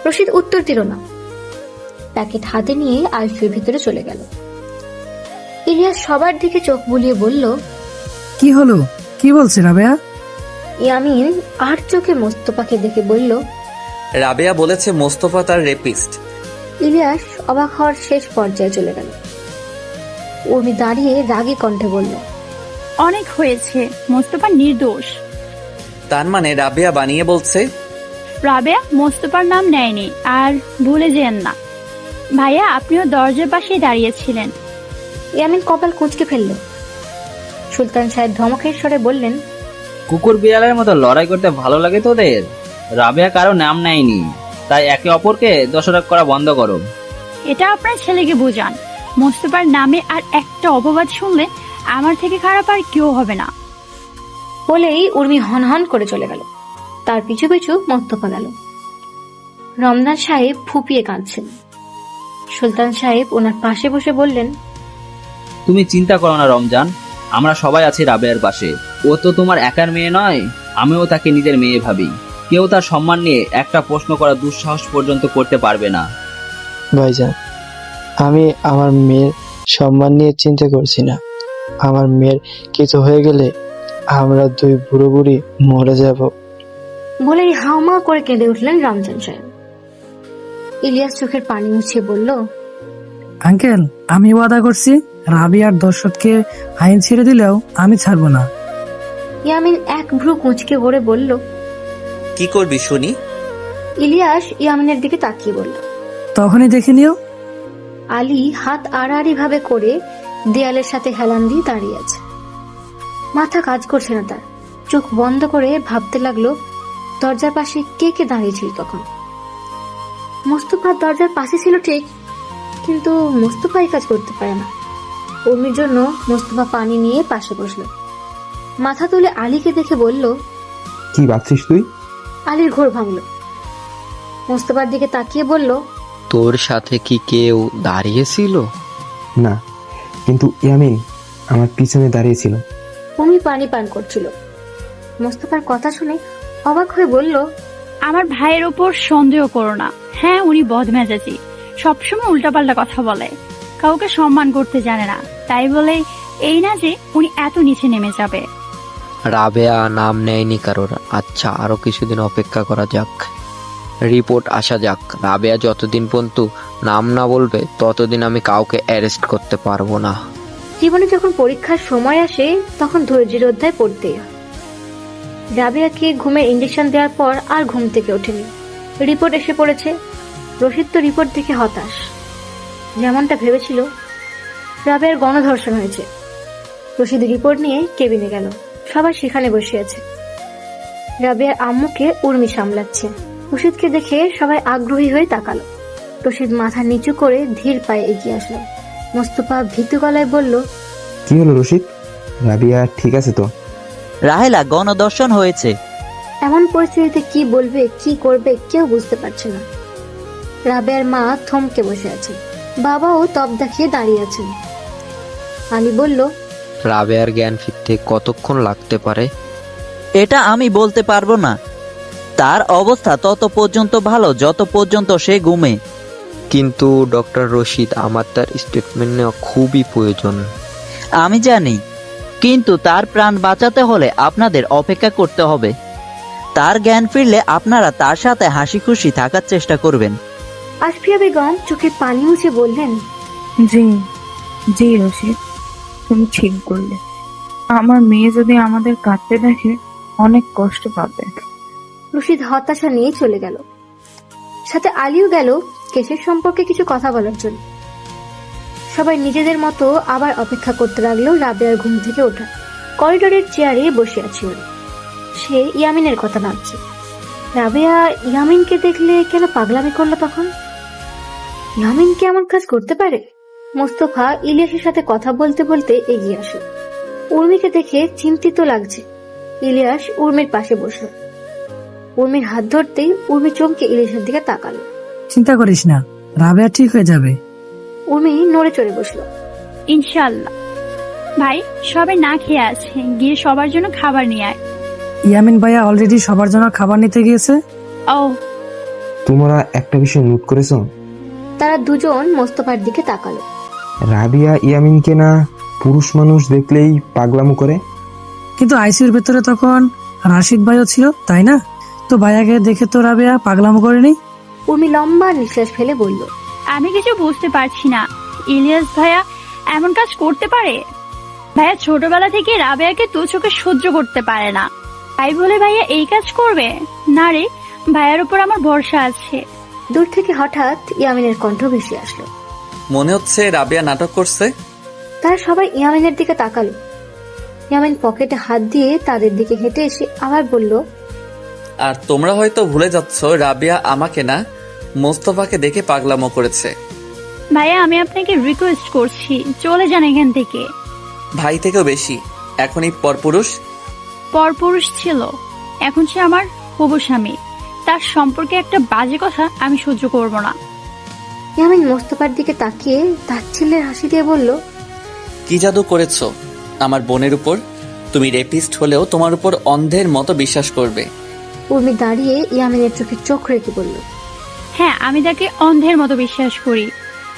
A: রশিদ উত্তর দিল না। প্যাকেট হাতে নিয়ে আইসিইউর ভিতরে চলে গেল। ইলিয়াস সবার দিকে চোখ বুলিয়ে বলল,
D: কি হলো, কি বলছে রাবেয়া?
A: ইয়ামিন আর চোখে মোস্তফাকে দেখে বলল,
F: রাবেয়া বলেছে মোস্তফা তার রেপিস্ট।
A: ইলিয়াস অবাক হওয়ার শেষ পর্যায়ে চলে গেল। উর্মি দাঁড়িয়ে রাগী কণ্ঠে বলল,
C: অনেক হয়েছে, মোস্তফা নির্দোষ।
F: তার মানে রাবেয়া বানিয়ে বলছে?
C: রাবেয়া মোস্তফার নাম নেয়নি, আর ভুলে যেন না। ভাইয়া আপনিও দরজার পাশে দাঁড়িয়েছিলেন।
A: ইয়ামিন কপাল কুঁচকে ফেলল। সুলতান সাহেব ধমকের স্বরে বললেন,
B: কুকুর বিড়ালের মতো লড়াই করতে ভালো লাগে তোদের? রাবেয়া কারো নাম নেয়নি, তাই একে অপরকে দোষারোপ করা বন্ধ করো।
C: এটা আপনার ছেলেকে বোঝান। মোস্তফার নামে আর একটা অপবাদ শুনলে আমার থেকে খারাপ আর কেউ হবে না।
A: বলেই উর্মি হন হন করে চলে গেল। তার পিছু পিছু মোস্তফা গেল। রমজান সাহেব ফুপিয়ে কাঁদছেন। সুলতান সাহেব ওনার পাশে বসে বললেন,
B: তুমি চিন্তা করো না রমজান, আমরা সবাই আছি রাবেয়ার পাশে। ও তো তোমার একার মেয়ে নয়, আমিও তাকে নিজের মেয়ে ভাবি। কেউ তার সম্মান নিয়ে একটা প্রশ্ন করার দুঃসাহস পর্যন্ত করতে পারবে না।
G: ভাইজান, আমি আমার মেয়ের সম্মান নিয়ে চিন্তা করছি না। আমার মেয়ের কিছু হয়ে গেলে আমরা দুই বুড়ো বুড়ি মরে যাব।
A: বলেই হাউমা করে কেঁদে উঠলেন রমজান সাহেব। ইলিয়াস চোখের পানি মুছিয়ে বলল,
D: আঙ্কেল, আমি ওয়াদা করছি রাবিয়ার দর্শককে আইন ছেড়ে দিলেও আমি ছাড়বো না।
A: ইয়ামিন এক ভ্রু কুঁচকে গড়ে বলল,
F: কি করবি শুনি?
A: ইলিয়াস ইয়ামিনের দিকে তাকিয়ে বলল।
D: তখনই দেখে নিও।
A: আলী হাত আড়াআড়ি ভাবে করে দেয়ালের সাথে হেলান দিয়ে দাঁড়িয়ে আছে। মাথা কাজ করছে না তার। চোখ বন্ধ করে ভাবতে লাগলো দরজার পাশে কে কে দাঁড়িয়েছিল তখন। মোস্তফা দরজার পাশে ছিল ঠিক, কিন্তু মোস্তফা এই কাজ করতে পারে না। উর্মির জন্য মোস্তফা পানি নিয়ে পাশে বসলো। মাথা তুলে আলীকে দেখে বলল,
E: কি ভাবছিস তুই?
A: আলীর ঘোর ভাঙলো। মোস্তফার দিকে তাকিয়ে বলল,
I: তোর সাথে কি কেউ দাঁড়িয়েছিল?
E: না, কিন্তু ইয়ামিন আমার পিছনে দাঁড়িয়েছিল।
A: উর্মি পানি পান করছিল। মোস্তফার কথা শুনে অবাক হয়ে বলল,
C: আমার ভাইয়ের ওপর সন্দেহ করো না। হ্যাঁ, উনি বদমেজাজি, সবসময় উল্টাপাল্টা কথা বলে, কাউকে সম্মান করতে জানে না। তাই বলে এই না যে উনি এত নিচে নেমে যাবে।
I: রাবেয়া নাম নেয়নি কারোর। আচ্ছা, আরো কিছুদিন অপেক্ষা করা যাক, রিপোর্ট আসা যাক। রাবেয়া যতদিন পর্যন্ত নাম না বলবে ততদিন আমি কাউকে অ্যারেস্ট করতে পারবো না।
A: জীবনে যখন পরীক্ষার সময় আসে তখন ধৈর্যের অধ্যায় পড়তেই হয়। রাবিয়াকে ঘুমের ইঞ্জেকশন দেওয়ার পর আর ঘুম থেকে ওঠেনি। রিপোর্ট এসে পড়েছে। রশিদ তো রিপোর্ট দেখে হতাশ। যেমনটা ভেবেছিল, রাবিয়ার গণধর্ষণ হয়েছে। রশিদ রিপোর্ট নিয়ে কেবিনে গেল। সবাই সেখানে বসে আছে। রাবিয়ার আম্মুকে উর্মি সামলাচ্ছে। রশিদকে দেখে সবাই আগ্রহী হয়ে তাকালো। রশিদ মাথা নিচু করে ধীর পায়ে এগিয়ে আসলো। মোস্তফা ভীতু গলায় বলল,
E: কি হলো রশিদ? রাবিয়া ঠিক আছে তো?
H: রাহেলা গণধর্ষণ হয়েছে।
A: এমন পরিস্থিতিতে কি বলবে কি করবে কেউ বুঝতে পারছে না। রাবেয়ার মা থমকে বসে আছে। বাবাও তপ দেখিয়ে দাঁড়িয়ে আছেন। আলী বলল,
I: রাবেয়ার জ্ঞান ফিরতে কতক্ষণ লাগতে পারে?
H: এটা আমি বলতে পারবো না। তার অবস্থা তত পর্যন্ত ভালো যত পর্যন্ত সে ঘুমে।
I: কিন্তু ডক্টর রশিদ, আমার তার স্টেটমেন্ট নেওয়া খুবই প্রয়োজন।
H: আমি জানি, কিন্তু তার প্রাণ বাঁচাতে হলে আপনাদের অপেক্ষা করতে হবে। তার জ্ঞান ফিরলে আপনারা তার সাথে হাসি খুশি থাকার চেষ্টা করবেন।
A: আসফিয়া বেগম চোখে পানি মুছে বললেন,
K: জি জি রশিদ, তুমি ঠিক বললে। আমার মেয়ে যদি আমাদের কাঁদতে দেখে অনেক কষ্ট পাবে।
A: রশিদ হতাশা নিয়ে চলে গেল। সাথে আলিও গেল কেসের সম্পর্কে কিছু কথা বলার জন্য। সবাই নিজেদের মতো আবার অপেক্ষা করতে লাগলো রাবেয়ার ঘুম থেকে ওঠা। করিডোরের চেয়ারে বসে আছে ওরা। সে ইয়ামিনের কথা ভাবছে। রাবেয়া ইয়ামিনকে দেখলে কেন পাগলামি করলো তখন? ইয়ামিন কি এমন কাজ করতে পারে? মোস্তফা ইলিয়াসের সাথে কথা বলতে বলতে এগিয়ে আসে। উর্মিকে দেখে চিন্তিত লাগছে। ইলিয়াস উর্মির পাশে বসল। উর্মির হাত ধরতেই উর্মি চমকে ইলিয়াসের দিকে তাকালো।
D: চিন্তা করিস না, রাবেয়া ঠিক হয়ে যাবে।
A: উর্মি নড়ে চড়ে বসলো।
C: ইনশাল্লাহ। ভাই, সবাই না খেয়ে আছে, গিয়ে সবার জন্য খাবার নিয়ে আয়।
D: ইয়ামিন ভাইয়া অলরেডি সবার জন্য খাবার নিতে গিয়েছে।
C: ও,
E: তোমরা একটা বিষয় নোট করেছো?
A: তারা দুজন মোস্তফার দিকে তাকালো।
E: রাবিয়া ইয়ামিনকে না পুরুষ মানুষ দেখলেই পাগলামো করে।
D: কিন্তু আইসিইউর ভেতরে তখন রাশিদ ভাইও ছিল, তাই না? তো ভাইয়াকে দেখে তো রাবেয়া পাগলামো করেনি।
A: উর্মি লম্বা নিঃশ্বাস ফেলে বলল,
C: আমি কিছু বুঝতে পারছি না। ইলিয়াস ভাইয়া এমন কাজ করতে পারে? ভাইয়া ছোটবেলা থেকে রাবেয়াকে দু চোখে সহ্য করতে পারে না, তাই বলে ভাইয়া এই কাজ করবে? না রে, ভাইয়ার উপর আমার ভরসা আছে।
A: দূর থেকে হঠাৎ ইয়ামিনের কণ্ঠ ভেসে আসলো।
F: মনে হচ্ছে রাবিয়া নাটক করছে।
A: তারা সবাই ইয়ামিনের দিকে তাকালো। ইয়ামিন পকেটে হাত দিয়ে তাদের দিকে হেঁটে এসে আবার বলল,
F: আর তোমরা হয়তো ভুলে যাচ্ছ রাবিয়া আমাকে না মোস্তফাকে দেখে পাগলামো করেছে।
C: ভাইয়া, আমি আপনাকে রিকোয়েস্ট করছি, চলে যান এখান থেকে।
F: ভাই থেকেও বেশি এখনই পরপুরুষ।
C: পরপুরুষ ছিল, এখন সে আমার হবু স্বামী। তার সম্পর্কে একটা বাজে কথা আমি সহ্য করব না।
A: ইয়ামিন মোস্তফার দিকে তাকিয়ে তাচ্ছিল্যের হাসি দিয়ে বলল,
F: কি জাদু করেছো আমার বোনের উপর? তুমি রেপিস্ট হলেও তোমার উপর অন্ধের মতো বিশ্বাস করবে।
A: উর্মি দাঁড়িয়ে ইয়ামিনের চোখে চোখ রেখে বলল,
C: হ্যাঁ, আমি তাকে অন্ধের মতো বিশ্বাস করি।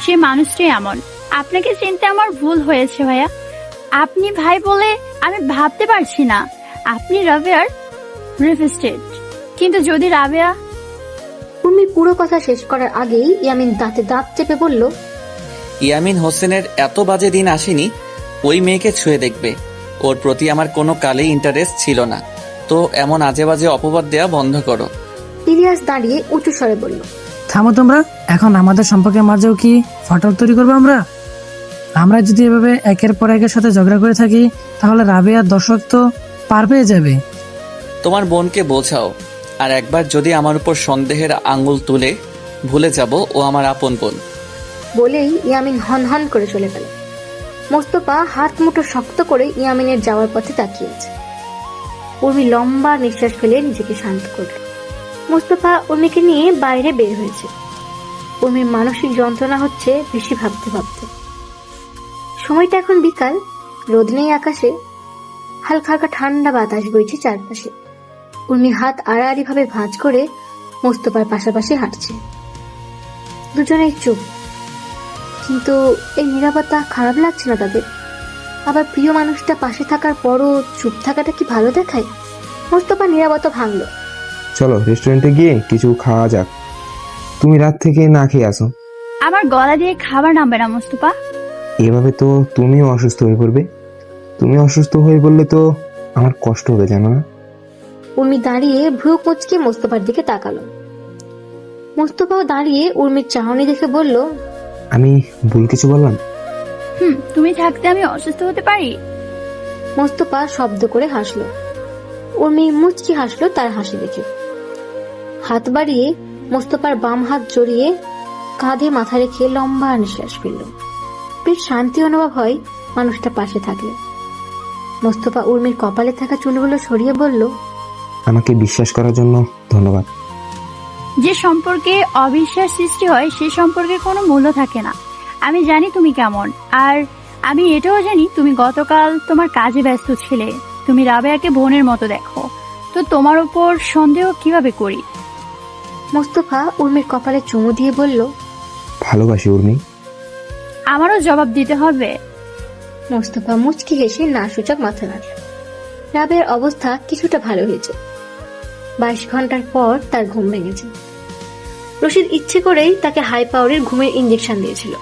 C: সে মানুষটাই এমন। আপনাকে চিনতে আমার ভুল হয়েছে ভাইয়া। আপনি ভাই বলে আমি ভাবতে পারছি না আপনি রাবেয়ার রিফেস্টেড। কিন্তু যদি রাবেয়া...
A: উর্মি পুরো কথা শেষ করার আগেই ইয়ামিন দাঁতে দাঁত চেপে বলল,
F: ইয়ামিন হোসেনের এত বাজে দিন আসেনি ওই মেয়েকে ছুঁয়ে দেখবে। ওর প্রতি আমার কোনো কালেই ইন্টারেস্ট ছিল না। তো এমন আজে বাজে অপবাদ দেওয়া বন্ধ করো।
A: ইলিয়াস দাঁড়িয়ে উঁচু স্বরে বলল,
D: থামো তোমরা। এখন আমাদের সম্পর্কের মাঝেও কি ফাটল তৈরি করবো আমরা? আমরা যদি এভাবে একের পর একের সাথে ঝগড়া করে থাকি, তাহলে রাবেয়ার দর্শক তো পার পেয়ে যাবে।
F: তোমার বোনকে বোঝাও, আর একবার যদি আমার উপর সন্দেহের আঙ্গুল তুলে ভুলে যাব ও আমার আপন বোন।
A: বলেই ইয়ামিন হন হন করে চলে গেল। মোস্তফা হাত মুঠো শক্ত করে ইয়ামিনের যাওয়ার পথে তাকিয়েছে। উর্মি লম্বা নিঃশ্বাস ফেলে নিজেকে শান্ত করল। মোস্তফা উর্মিকে নিয়ে বাইরে বের হয়েছে। উর্মির মানসিক যন্ত্রণা হচ্ছে বেশি ভাবতে ভাবতে। সময়টা এখন বিকাল, রোদ নেই আকাশে, হালকা হালকা ঠান্ডা বাতাস বইছে চারপাশে। উর্মি হাত আড়াআড়ি ভাবে ভাঁজ করে মোস্তফার পাশাপাশি হাঁটছে। দুজনেই চুপ, কিন্তু এই নীরবতা খারাপ লাগছে না তাদের। আবার প্রিয় মানুষটা পাশে থাকার পরও চুপ থাকাটা কি ভালো দেখায়? মোস্তফা নীরবতা ভাঙলো।
E: চলো রেস্টুরেন্টে গিয়ে কিছু খাওয়া যাক। তুমি রাত থেকে না খেয়ে আসো।
C: আমার গলা দিয়ে খাবার নামবে না মোস্তফা।
E: এভাবে তো তুমিও অসুস্থ হয়ে পড়বে। তুমি অসুস্থ হয়ে পড়লে তো আমার কষ্ট হবে, জানো না?
A: উর্মি দাঁড়িয়ে ভ্রু কুঁচকে মোস্তফার দিকে তাকালো। মোস্তফাও দাঁড়িয়ে উর্মির চাহনি দেখে বলল,
E: আমি ভুল কিছু বললাম?
C: তুমি থাকতে আমি অসুস্থ হতে পারি?
A: মোস্তফা শব্দ করে হাসলো। উর্মি মুচকি হাসলো তার হাসি দেখে। হাত বাড়িয়ে মোস্তফার বাম হাত জড়িয়ে কাঁধে মাথা রেখে লম্বা নিঃশ্বাস ফেলল। বেশ শান্তি অনুভব হয় মানুষটা পাশে থাকলে। মোস্তফা উর্মির কপালে থাকা চুলগুলো সরিয়ে বলল,
E: আমাকে বিশ্বাস করার জন্য ধন্যবাদ।
C: যে সম্পর্কে অবিশ্বাস সৃষ্টি হয় সে সম্পর্কে কোনো মূল্য থাকে না। আমি জানি তুমি কেমন, আর আমি এটাও জানি তুমি গতকাল তোমার কাজে ব্যস্ত ছিলে। তুমি রাবেয়াকে বোনের মতো দেখো, তো তোমার উপর সন্দেহ কিভাবে করি?
A: মোস্তফা উর্মির কপালে চুমু দিয়ে বলল,
E: ভালোবাসি উর্মি।
C: আমারও জবাব দিতে হবে?
A: মোস্তফা মুচকি হেসে না সূচক মাথা নাড়ল। রাবেয়ার অবস্থা কিছুটা ভালো হয়েছে। 22 ঘন্টার পর তার ঘুম ভেঙেছে। রশিদ ইচ্ছে করেই তাকে হাই পাওয়ারের ঘুমের ইঞ্জেকশন দিয়েছিল,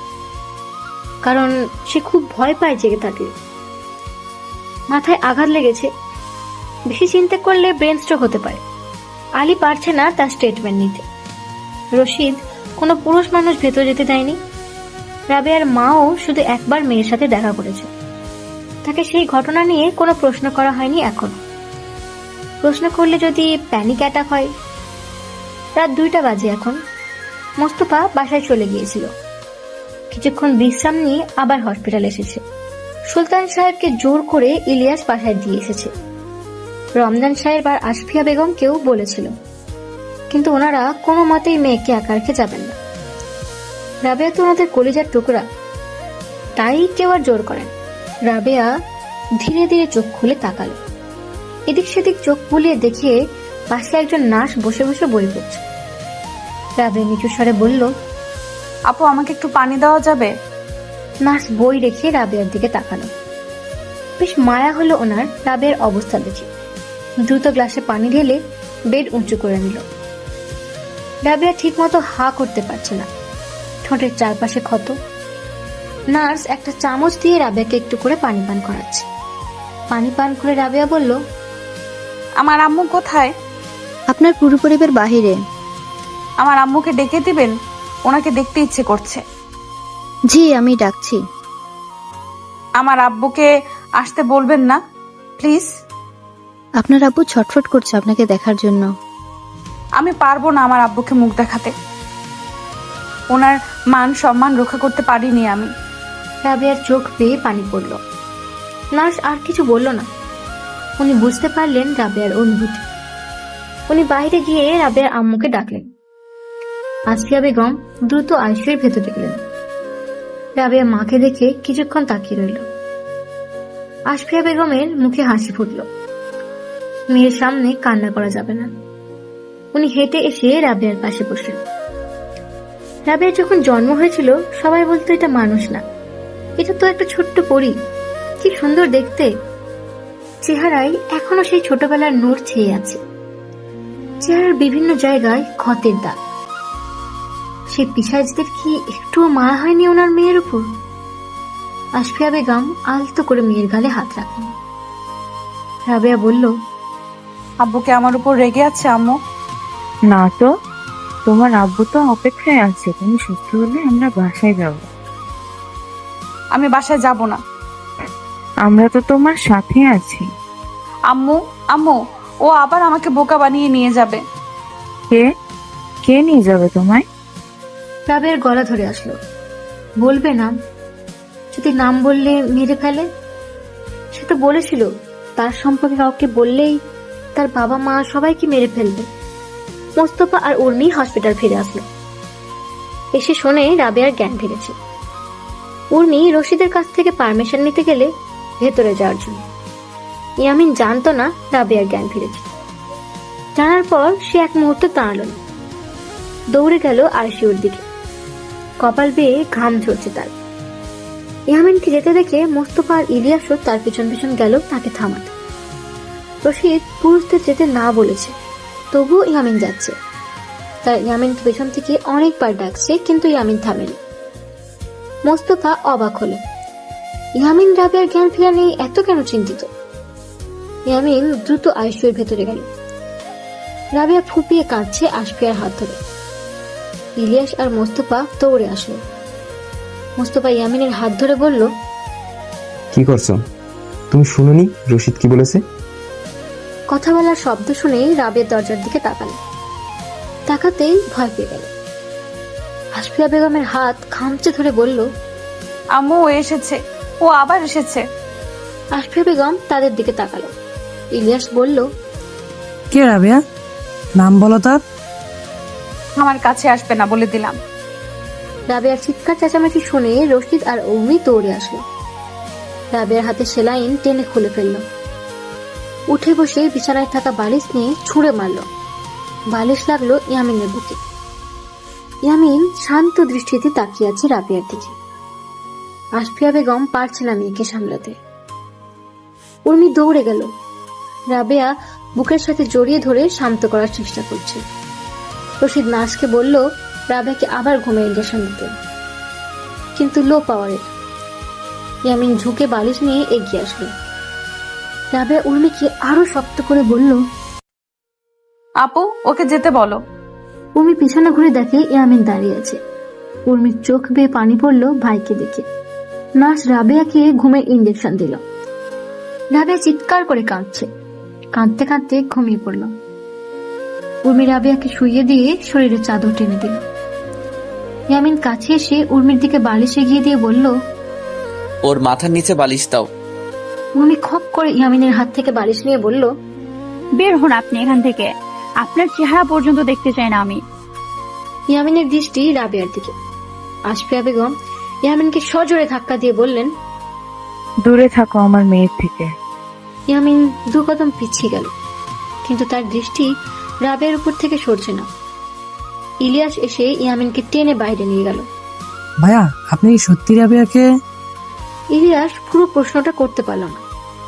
A: কারণ সে খুব ভয় পায় জেগে থাকলে। মাথায় আঘাত লেগেছে, বেশি চিন্তা করলে ব্রেন স্ট্রোক হতে পারে। আলী পারছে না তার স্টেটমেন্ট নিতে। রশিদ কোনো পুরুষ মানুষ ভেতর যেতে দেয়নি। রাবেয়ার মাও শুধু একবার মেয়ের সাথে দেখা করেছে। তাকে সেই ঘটনা নিয়ে কোনো প্রশ্ন করা হয়নি এখন। প্রশ্ন করলে যদি প্যানিক অ্যাটাক হয়। রাত 2টা বাজে এখন। মোস্তফা বাসায় চলে গিয়েছিল। কিছুক্ষণ বিশ্রাম নিয়ে আবার হসপিটাল এসেছে। সুলতান সাহেবকে জোর করে ইলিয়াস বাসায় দিয়ে এসেছে। রমজান সাহেব আর আশফিয়া বেগমকেও বলেছিল, কিন্তু ওনারা কোনো মতেই মেয়েকে একা রেখে যাবেন না। রাবেয়া তো ওনাদের কলিজার টুকরা, তাই কেউ আর জোর করেন। রাবেয়া ধীরে ধীরে চোখ খুলে তাকালো। এদিক সেদিক চোখ বুলিয়ে দেখে পাশে একজন নার্স বসে বসে বই পড়ছে। রাবেয়া নিচু স্বরে বলল,
J: আপু আমাকে একটু পানি দেওয়া যাবে?
A: নার্স বই রেখে রাবেয়ার দিকে তাকালো। বেশ মায়া হলো ওনার রাবেয়ার অবস্থা দেখে। দ্রুত গ্লাসে পানি ঢেলে বেড উঁচু করে নিল। রাবেয়া ঠিক মতো হা করতে পারছে না, ঠোঁটের চারপাশে ক্ষত। নার্স একটা চামচ দিয়ে রাবেয়াকে একটু করে পানি পান করাচ্ছে। পানি পান করে রাবেয়া বলল,
J: আমার আম্মু কোথায়?
L: আপনার পুরো পরিবার বাহিরে।
J: আমার আম্মুকে ডেকে দিবেন, ওনাকে দেখতে ইচ্ছে করছে।
L: জি, আমি ডাকছি।
J: আমার আব্বুকে আসতে বলবেন না প্লিজ।
L: আপনার আব্বু ছটফট করছে আপনাকে দেখার জন্য।
J: আমি পারবো না আমার আব্বুকে মুখ দেখাতে। ওনার মান সম্মান রক্ষা করতে পারিনি আমি।
A: রাবেয়ার চোখ বেয়ে পানি পড়ল। নার্স আর কিছু বলল না। উনি বুঝতে পারলেন রাবেয়ার অনুভূতি। উনি বাইরে গিয়ে রাবেয়ার আম্মুকে ডাকলেন। আসফিয়া বেগম দ্রুত আইসিইউর ভেতরে গেলেন। রাবেয়া মাকে দেখে কিছুক্ষণ তাকিয়ে রইল। আসফিয়া বেগমের মুখে হাসি ফুটল। মেয়ের সামনে কান্না করা যাবে না। উনি হেঁটে এসে রাবেয়ার পাশে বসলেন। রাবেয়ার যখন জন্ম হয়েছিল সবাই বলতো এটা মানুষ না, এটা তো একটা ছোট্ট পরী, কি সুন্দর দেখতে। চেহারায় এখনো সেই ছোটবেলার নূর ছেয়ে আছে। চেহারার বিভিন্ন জায়গায় ক্ষতের দাগ। সেই পিশাচদের কি একটুও মায়া হয়নি ওনার মেয়ের উপর? আসফিয়া বেগম আলতো করে মেয়ের গালে হাত রাখলেন। রাবেয়া বলল,
J: আব্বুকে আমার উপর রেগে আছে আম্মু?
K: না তো, তোমার আব্বু তো অপেক্ষায় আছে, তুমি সুস্থ হলে আমরা বাসায় যাব।
J: আমি বাসায় যাব না।
K: আমরা তো তোমার সাথে আছি।
J: আম্মু আম্মু, ও আবার আমাকে বোকা বানিয়ে নিয়ে যাবে।
K: কে কে নিয়ে যাবে তোমায়?
A: রাবেয়ার গলা ধরে আসলো। বলবে না, যদি নাম বললে মেরে ফেলে। সে তো বলেছিল তার সম্পর্কে কাউকে বললেই তার বাবা মা সবাইকে মেরে ফেলবে। মোস্তফা আর উর্মি হসপিটাল ফিরে আসলো। এসে শুনে রাবেয়ার জ্ঞান ফিরেছে। উর্মি রশিদের কাছ থেকে পারমিশন নিতে গেলে ভেতরে যাওয়ার জন্য। ইয়ামিন জানতো না রাবেয়ার জ্ঞান ফিরেছে। জানার পর সে এক মুহূর্ত দাঁড়ালো না, দৌড়ে গেল আইসিইউর দিকে। কপাল বেয়ে ঘাম ঝরছে তার। ইয়ামিনকে যেতে দেখে মোস্তফা আর ইলিয়াসও তার পিছন পিছন গেল তাকে থামাতে। রশিদ পুরুষদের যেতে না বলেছে, তবুও ইয়ামিন যাচ্ছে। তার ইয়ামিন পেছন থেকে অনেকবার ডাকছে, কিন্তু ইয়ামিন থামেনি। মোস্তফা অবাক হলো, ইয়ামিন রাবেয়ার জ্ঞান ফেরা নিয়ে এত কেন চিন্তিত। ইয়ামিন দ্রুত আইসিইউর ভেতরে গেল। রাবেয়া ফুপিয়ে কাঁদছে আসফিয়ার হাত ধরে। ইলিয়াস আর মোস্তফা দৌড়ে আসলো। মোস্তফা ইয়ামিনের হাত ধরে বলল,
E: কি করছো? তুমি শুনোনি রশিদ কি বলেছে?
A: কথা বলার শব্দ শুনেই রাবেয়ার দরজার দিকে তাকালো। তাকাতেই ভয় পেয়ে গেল। আসফিয়া বেগমের হাত খামচে ধরে বলল,
J: আম্মু ও এসেছে, ও আবার এসেছে।
A: আসফিয়া বেগম তাদের দিকে তাকালো। ইলিয়াস বলল,
D: কে রাবেয়া? নাম বলো তার।
J: আমার কাছে আসবে না বলে দিলাম।
A: রাবেয়ার চিৎকার চেঁচামেচি শুনে রশিদ আর উর্মি দৌড়ে আসলো। রাবেয়ার হাতে সেলাইন টেনে খুলে ফেলল। উঠে বসে বিছানায় থাকা বালিশ নিয়ে ছুঁড়ে মারল। বালিশ লাগলো ইয়ামিনের বুকে। ইয়ামিন শান্ত দৃষ্টিতে তাকিয়ে আছে রাবিয়ার দিকে। আশফিয়া বেগম পারছে না মেয়েকে সামলাতে। উর্মি দৌড়ে গেল। রাবেয়া বুকের সাথে জড়িয়ে ধরে শান্ত করার চেষ্টা করছে। রশিদ নার্সকে বলল রাবেয়াকে আবার ঘুমের ইঞ্জেকশন দিতে, কিন্তু লো পাওয়ারের। ইয়ামিন ঝুঁকে বালিশ নিয়ে এগিয়ে আসলো। রাবেয়া উর্মিকে আরো শক্ত করে বলল,
J: আপু ওকে যেতে বলো।
A: উর্মি পিছনে ঘুরে দেখে ইয়ামিন দাঁড়িয়ে আছে। উর্মির চোখ বেয়ে পানি পড়লো ভাইকে দেখে। নার্স রাবেয়াকে ঘুমের ইঞ্জেকশন দিল। রাবেয়া চিৎকার করে কাঁদছে। কাঁদতে কাঁদতে ঘুমিয়ে পড়ল। উর্মি রাবেয়াকে শুইয়ে দিয়ে শরীরে চাদর টেনে দিল। ইয়ামিন কাছে এসে উর্মির দিকে বালিশ এগিয়ে দিয়ে বলল,
F: ওর মাথার নিচে বালিশ দাও।
A: উর্মি খপ করে ইয়ামিনের হাত থেকে বালিশ নিয়ে বলল,
C: বের হন আপনি এখান থেকে, আপনার চেহারা পর্যন্ত দেখতে চাই না আমি।
A: ইয়ামিনের দৃষ্টি রাবেয়ার দিকে। আশফিয়া বেগম ইয়ামিনকে সজোরে ধাক্কা দিয়ে বললেন,
K: দূরে থাকো আমার মেয়ের থেকে।
A: ইয়ামিন দু কদম পিছিয়ে গেল, কিন্তু তার দৃষ্টি রাবেয়ার উপর থেকে সরছে না। ইলিয়াস এসে ইয়ামিনকে টেনে বাইরে নিয়ে গেল।
D: ভাইয়া, আপনি কি সত্যি রাবিয়াকে?
A: ইলিয়াস পুরো প্রশ্নটা করতে পারল না।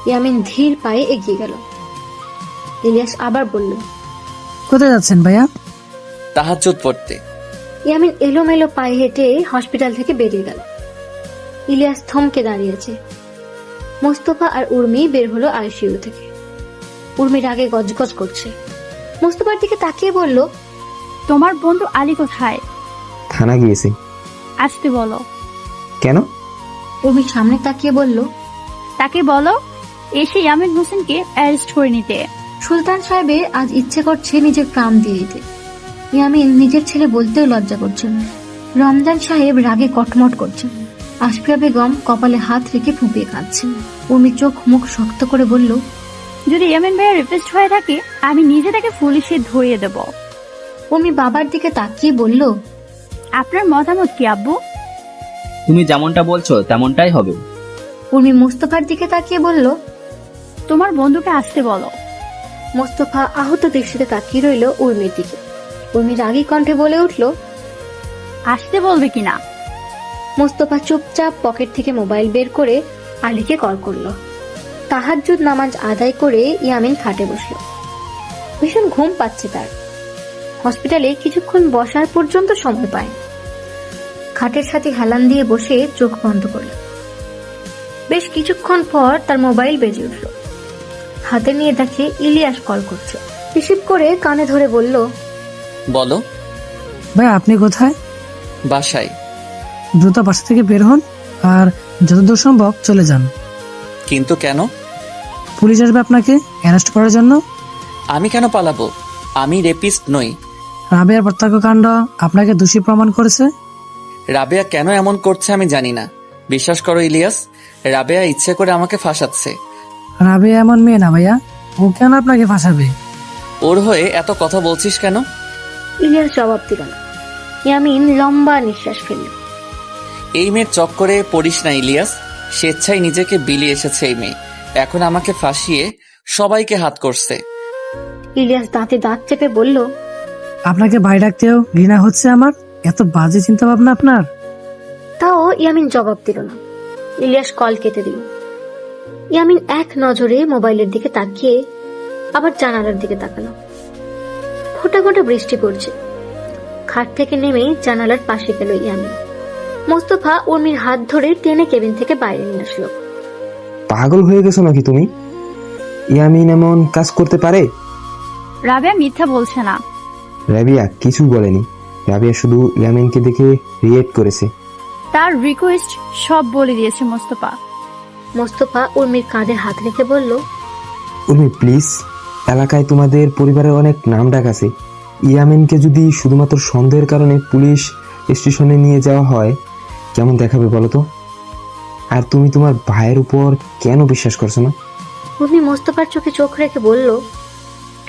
A: ইয়ামিন ধীর পায়ে এগিয়ে গেল। ইলিয়াস আবার বলল,
D: কোথায় যাচ্ছেন ভাইয়া?
F: তাহাজ্জুদ পড়তে।
A: ইয়ামিন এলোমেলো পায়ে হেঁটে হসপিটাল থেকে বেরিয়ে গেল। ইলিয়াস থমকে দাঁড়িয়েছে। মোস্তফা আর উর্মি বের হলো আইসিইউ থেকে। উর্মির আগে গজগজ করছে। মোস্তফার দিকে তাকিয়ে বলল,
C: তোমার বন্ধু আলী কোথায়?
E: থানা গিয়েছে।
C: আসতে বলো।
E: কেন?
A: উর্মি সামনে তাকিয়ে বলল,
C: তাকে বলো এসে ইয়ামিন হোসেনকে অ্যারেস্ট করে নিতে।
A: সুলতান সাহেবের আজ ইচ্ছে করছে নিজের প্রাণ দিয়ে দিতে। ইয়ামিন নিজের ছেলে বলতেও লজ্জা করছেন। রমজান সাহেব রাগে কটমট করছেন। আশফিয়া বেগম কপালে হাত রেখে ফুঁপিয়ে কাঁদছেন। উর্মি চোখ মুখ শক্ত করে বলল,
C: যদি ইয়ামিন ভাইয়া রেপিস্ট হয়ে থাকে আমি নিজে তাকে পুলিশে ধরিয়ে দেব।
A: উর্মি বাবার দিকে তাকিয়ে বলল,
C: আপনার মতামত কি আব্বু?
B: তুমি যেমনটা বলছো তেমনটাই হবে।
A: উর্মি মোস্তফার দিকে তাকিয়ে বলল,
C: তোমার বন্ধুকে আসতে বলো।
A: মোস্তফা আহত দৃষ্টিতে তাকিয়ে রইল উর্মির দিকে। উর্মি রাগী কণ্ঠে বলে উঠল,
C: আসতে বলবে কিনা?
A: মোস্তফা চুপচাপ পকেট থেকে মোবাইল বের করে আলীকে কল করলো। তাহাজ্জুদ নামাজ আদায় করে ইয়ামিন খাটে বসলো। ভীষণ ঘুম পাচ্ছে তার। হসপিটালে কিছুক্ষণ বসার পর্যন্ত সময় পায়। খাটের সাথে হেলান দিয়ে বসে চোখ বন্ধ করল। বেশ কিছুক্ষণ পর তার মোবাইল বেজে উঠল। হাতে নিয়ে দেখে ইলিয়াস কল করছে। রিসিভ করে কানে ধরে বলল,
F: বলো।
D: ভাইয়া, আপনি কোথায়?
F: বাসায়।
D: দ্রুত বাসা থেকে বের হন আর যতদূর সম্ভব চলে যান।
F: কিন্তু কেন?
D: পুলিশ আসবে আপনাকে অ্যারেস্ট করার জন্য।
F: আমি কেন পালাবো? আমি রেপিস্ট নই।
D: রাবেয়ার প্রত্যক্ষ কাণ্ড আপনাকে দোষী প্রমাণ করেছে।
F: রাবেয়া কেন এমন করছে আমি জানি না। বিশ্বাস করো ইলিয়াস, রাবেয়া ইচ্ছে করে আমাকে ফাঁসাচ্ছে।
D: রাবেয়া এমন মেয়ে না ভাইয়া, ও কেন আপনাকে ফাঁসাবে?
F: ওর হয়ে এত কথা বলছিস কেন?
A: ইলিয়াস জবাব দিল না। ইয়ামিন লম্বা নিঃশ্বাস ফেলল।
F: এই মেয়ের চক্করে পড়িস না ইলিয়াস। স্বেচ্ছায় নিজেকে বিলিয়ে এসেছে এই মেয়ে। এখন আমাকে ফাঁসিয়ে সবাইকে হাত করছে।
A: ইলিয়াস দাঁতে দাঁত চেপে বলল,
D: আপনাকে ভাই ডাকতেও ঘৃণা হচ্ছে আমার। এত বাজে চিন্তা ভাবনা আপনার।
A: তাও ইয়ামিন জবাব দিল না। ইলিয়াস কল কেটে দিল। ইয়ামিন এক নজরে মোবাইলের দিকে তাকিয়ে আবার জানালার দিকে তাকালো। ফোঁটা ফোঁটা বৃষ্টি পড়ছে। খাট থেকে নেমে জানালার পাশে গেল ইয়ামিন। মোস্তফা উর্মির হাত ধরে টেনে কেবিন থেকে বাইরে নিয়ে আসলো।
E: পাগল হয়ে গেছো নাকি তুমি? ইয়ামিন এমন কাজ করতে পারে?
C: রাবেয়া মিথ্যা বলছে না।
E: রাবিয়া কিছু বলেনি। রাবিয়া শুধু ইয়ামিনকে দেখে রিয়েক্ট করেছে।
C: তার রিকোয়েস্ট সব বলে দিয়েছে মোস্তফা।
A: মোস্তফা উর্মির কাঁধে হাত রেখে বলল,
E: উর্মি প্লিজ, এলাকায় তোমাদের পরিবারের অনেক নাম ডাক আছে। ইয়ামিনকে যদি শুধুমাত্র সন্দেহের কারণে পুলিশ স্টেশনে নিয়ে যাওয়া হয় কেমন দেখাবে বলো তো? আর তুমি তোমার ভাইয়ের উপর কেন বিশ্বাস করছো না?
A: উর্মি মোস্তফার চোখে চোখ রেখে বলল,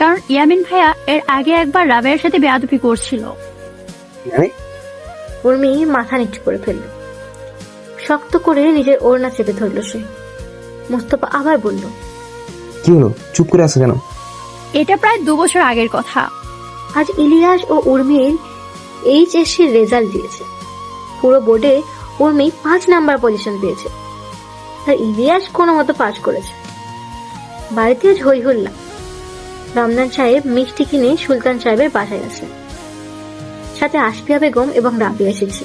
C: কারণ ইয়ামিন ভাইয়া এর আগে একবার রাবেয়ার সাথে বেয়াদবি করছিল।
A: উর্মি মাথা নিচু করে ফেলল। শক্ত করে নিজের ওড়না চেপে ধরল সে। মোস্তফা আবার বলল,
E: কি হলো, চুপ করে আছো কেন?
C: এটা প্রায় 2 বছর আগের কথা।
A: আজ ইলিয়াস ও উর্মির এইচএসসির রেজাল্ট দিয়েছে। পুরো বোর্ডে উর্মি 5 নাম্বার পজিশন পেয়েছে, আর ইলিয়াস কোনো মতো পাস করেছে। বাড়িতে আজ হই হুল্লা। রমজান সাহেব মিষ্টি কিনে সুলতান সাহেবের বাসায় আসে, সাথে আশফিয়া বেগম এবং রাবিয়া এসেছে।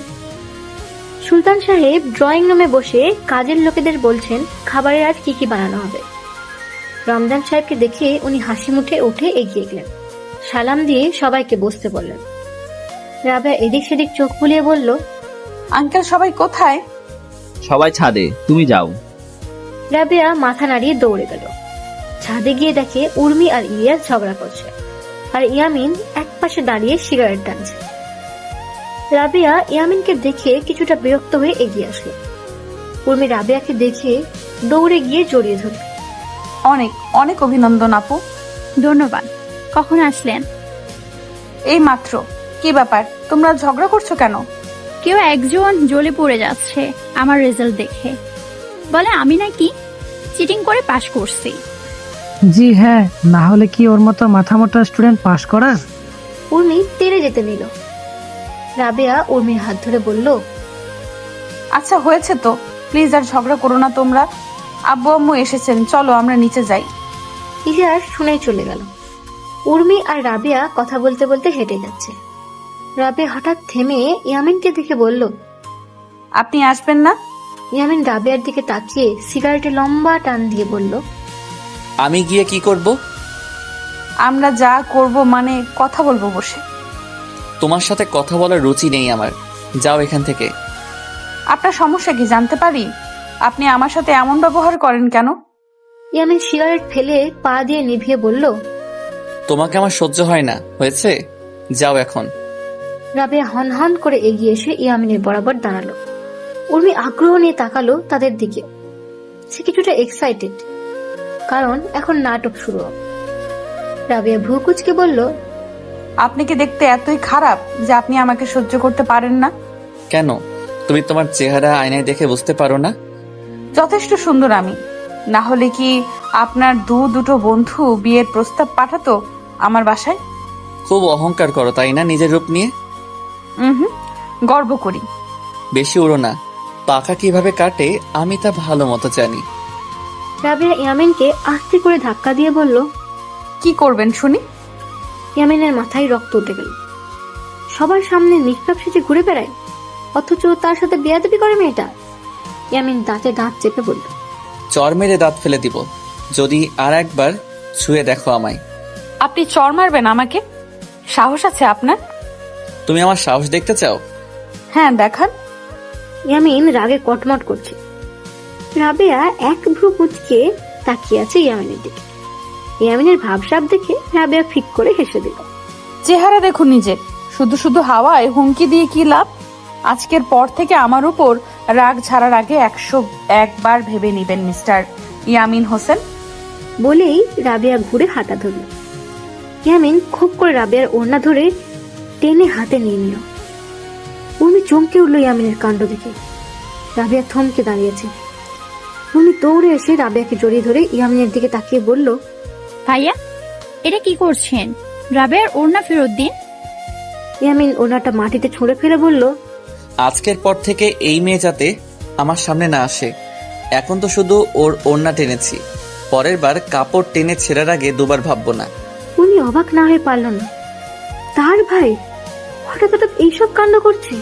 A: সুলতান সাহেব ড্রয়িং রুমে বসে কাজের লোকেদের বলছেন খাবারের আজ কি কি বানানো হবে। রমজান সাহেবকে দেখে উনি হাসি মুখে উঠে এগিয়ে গেলেন, সালাম দিয়ে সবাইকে বসতে বললেন। রাবিয়া এদিক সেদিক চোখ বুলিয়ে বলল,
J: আঙ্কেল সবাই কোথায়?
B: সবাই ছাদে, তুমি যাও।
A: রাবিয়া মাথা নাড়িয়ে দৌড়ে গেল। ছাদে গিয়ে দেখে উর্মি আর ইলিয়াস ঝগড়া করছে, আর ইয়ামিন এক পাশে দাঁড়িয়ে সিগারেট টানছে। রাবিয়া ইয়ামিনকে দেখে কিছুটা বিরক্ত হয়ে এগিয়ে আসলো। উর্মি রাবিয়াকে দেখে দৌড়ে গিয়ে জড়িয়ে ধরল।
J: অনেক অনেক অভিনন্দন আপু।
C: ধন্যবাদ। কখন আসলেন?
J: এই মাত্র। কি ব্যাপার, তোমরা ঝগড়া করছো কেন?
C: কেউ একজন জ্বলে পড়ে যাচ্ছে আমার রেজাল্ট দেখে, বলে আমি নাকি চিটিং করে পাশ করছি।
D: জি হ্যাঁ, না হলে কি ওর মতো মাথা মোটা স্টুডেন্ট পাস করার?
A: উর্মি তেড়ে যেতে নিল। রাবিয়া উর্মির হাত ধরে বলল,
J: আচ্ছা হয়েছে তো, প্লিজ আর ঝগড়া করো না তোমরা। আব্বু আম্মু এসেছেন, চলো আমরা নিচে যাই।
A: ইলিয়াস শুনেই চলে গেল। উর্মি আর রাবিয়া কথা বলতে বলতে হেঁটে যাচ্ছে। রাবিয়া হঠাৎ থেমে ইয়ামিনকে দেখে বলল,
J: আপনি আসবেন না?
A: ইয়ামিন রাবিয়ার দিকে তাকিয়ে সিগারেটে লম্বা টান দিয়ে বলল,
F: আমি গিয়ে কি করব?
J: আমরা যা করব মানে কথা বলবো বসে।
F: তোমার সাথে কথা বলার রুচি নেই আমার, যাও এখান থেকে।
J: আপনার সমস্যা কি জানতে পারি? আপনি আমার সাথে এমন ব্যবহার করেন কেন?
A: ইয়ামিন সিগারেট ফেলে পা দিয়ে নিভিয়ে বলল,
F: তোমাকে আমার সহ্য হয় না, হয়েছে? যাও এখন।
A: রাবিয়া হন হন করে এগিয়ে এসে ইয়ামিনের বরাবর দাঁড়ালো। উর্মি আগ্রহ নিয়ে তাকালো তাদের দিকে। সে কিছুটা এক্সাইটেড, কারণ এখন নাটক শুরু হবে। রাবিয়া ভ্রু কুঁচকে বলল,
J: আপনি কি দেখতে এতই খারাপ যে আপনি আমাকে সহ্য করতে পারেন না?
F: কেন? তুমি তোমার চেহারা আয়নায় দেখে বুঝতে পারো না?
J: যথেষ্ট সুন্দর আমি, না হলে কি আপনার দুটো বন্ধু বিয়ের প্রস্তাব পাঠাতো আমার বাসায়?
F: খুব অহংকার করো তাই না নিজের রূপ নিয়ে?
J: গর্ব করি।
F: বেশি উড়ো না, পাখা কিভাবে কাটে আমি তা ভালো মতো জানি।
A: রাবিয়া ইয়ামিনকে আস্তে করে ধাক্কা দিয়ে বলল,
J: কি করবেন শুনি?
A: ইয়ামিনের মাথায় রক্ত উঠে গেল। সবার সামনে নিষ্পাপ সেজে ঘুরে বেড়ায়, অথচ তার সাথে বেয়াদবি করে মেয়েটা। ইয়ামিন দাঁতে দাঁত চেপে বলল,
F: চর মেরে দাঁত ফেলে দিব যদি আর একবার ছুঁয়ে দেখো আমায়।
J: আপনি চর মারবেন আমাকে? সাহস আছে আপনার?
F: তুমি আমার সাহস দেখতে চাও?
J: হ্যাঁ দেখান।
A: ইয়ামিন রাগে কটমট করছে। রাবিয়া এক ভ্রু কুঁচকে তাকিয়ে আছে ইয়ামিনের দিকে। ইয়ামিনের ভাবসাব দেখে রাবিয়া ফিক করে হেসে দিল।
J: চেহারা দেখুন নিজের, শুধু শুধু হাওয়ায় হুমকি দিয়ে কি লাভ? আজকের পর থেকে আমার উপর রাগ ছাড়ার আগে 101 বার ভেবে নিবেন মিস্টার ইয়ামিন হোসেন।
A: বলেই রাবিয়া ঘুরে হাঁটা ধরল। ইয়ামিন খুব করে রাবিয়ার ওড়না ধরে টেনে হাতে নিয়ে নিল। উর্মি চমকে উঠল ইয়ামিনের কাণ্ড দেখে। রাবিয়া থমকে দাঁড়িয়েছে। উর্মি দৌড়ে এসে রাবিয়াকে জড়িয়ে ধরে ইয়ামিনের দিকে তাকিয়ে বলল,
C: ভাইয়া এটা কি করছেন? রাবিয়ার ওড়না ফেরত দিন।
A: ইয়ামিন ওড়নাটা মাটিতে ছুঁড়ে ফেলে বলল,
F: আজকের পর থেকে এই মেয়ে যাতে আমার সামনে না আসে। এখন তো শুধু ওর ওড়না টেনেছি, পরের বার কাপড় টেনে ছেড়ার আগে দুবার ভাববো না।
A: উনি অবাক না হয়ে পারল না, তার ভাই হঠাৎ হঠাৎ এইসব কাণ্ড করছে।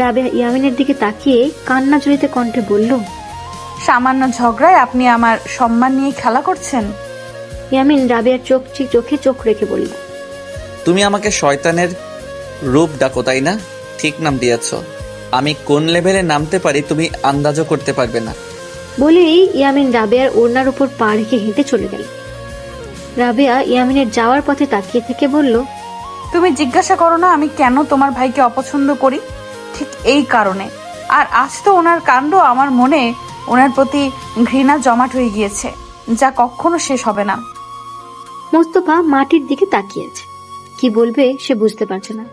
A: রাবিয়া ইয়ামিনের দিকে তাকিয়ে কান্না জড়িত কণ্ঠে বলল,
J: সামান্য ঝগড়ায় আপনি আমার সম্মান নিয়ে খেলা করছেন?
A: ইয়ামিন রাবিয়ার চোখে চোখ রেখে বলল,
F: তুমি আমাকে শয়তানের রূপ ডাকো তাই না? ঠিক নাম দিয়েছ। আমি কোন লেভেলে নামতে পারি তুমি আন্দাজও করতে পারবে না।
A: বলেই ইয়ামিন রাবিয়ার ওড়নার উপর পা রেখে হেঁটে চলে গেল। রাবিয়া ইয়ামিনের যাওয়ার পথে তাকিয়ে থেকে বলল,
J: তুমি জিজ্ঞাসা করো না আমি কেন তোমার ভাইকে অপছন্দ করি? ঠিক এই কারণে। আর আজ তো ওনার কাণ্ড আমার মনে ওনার প্রতি ঘৃণা জমাট হয়ে গিয়েছে, যা কখনো শেষ হবে না।
A: মোস্তফা মাটির দিকে তাকিয়েছে, কি বলবে সে বুঝতে পারছে না।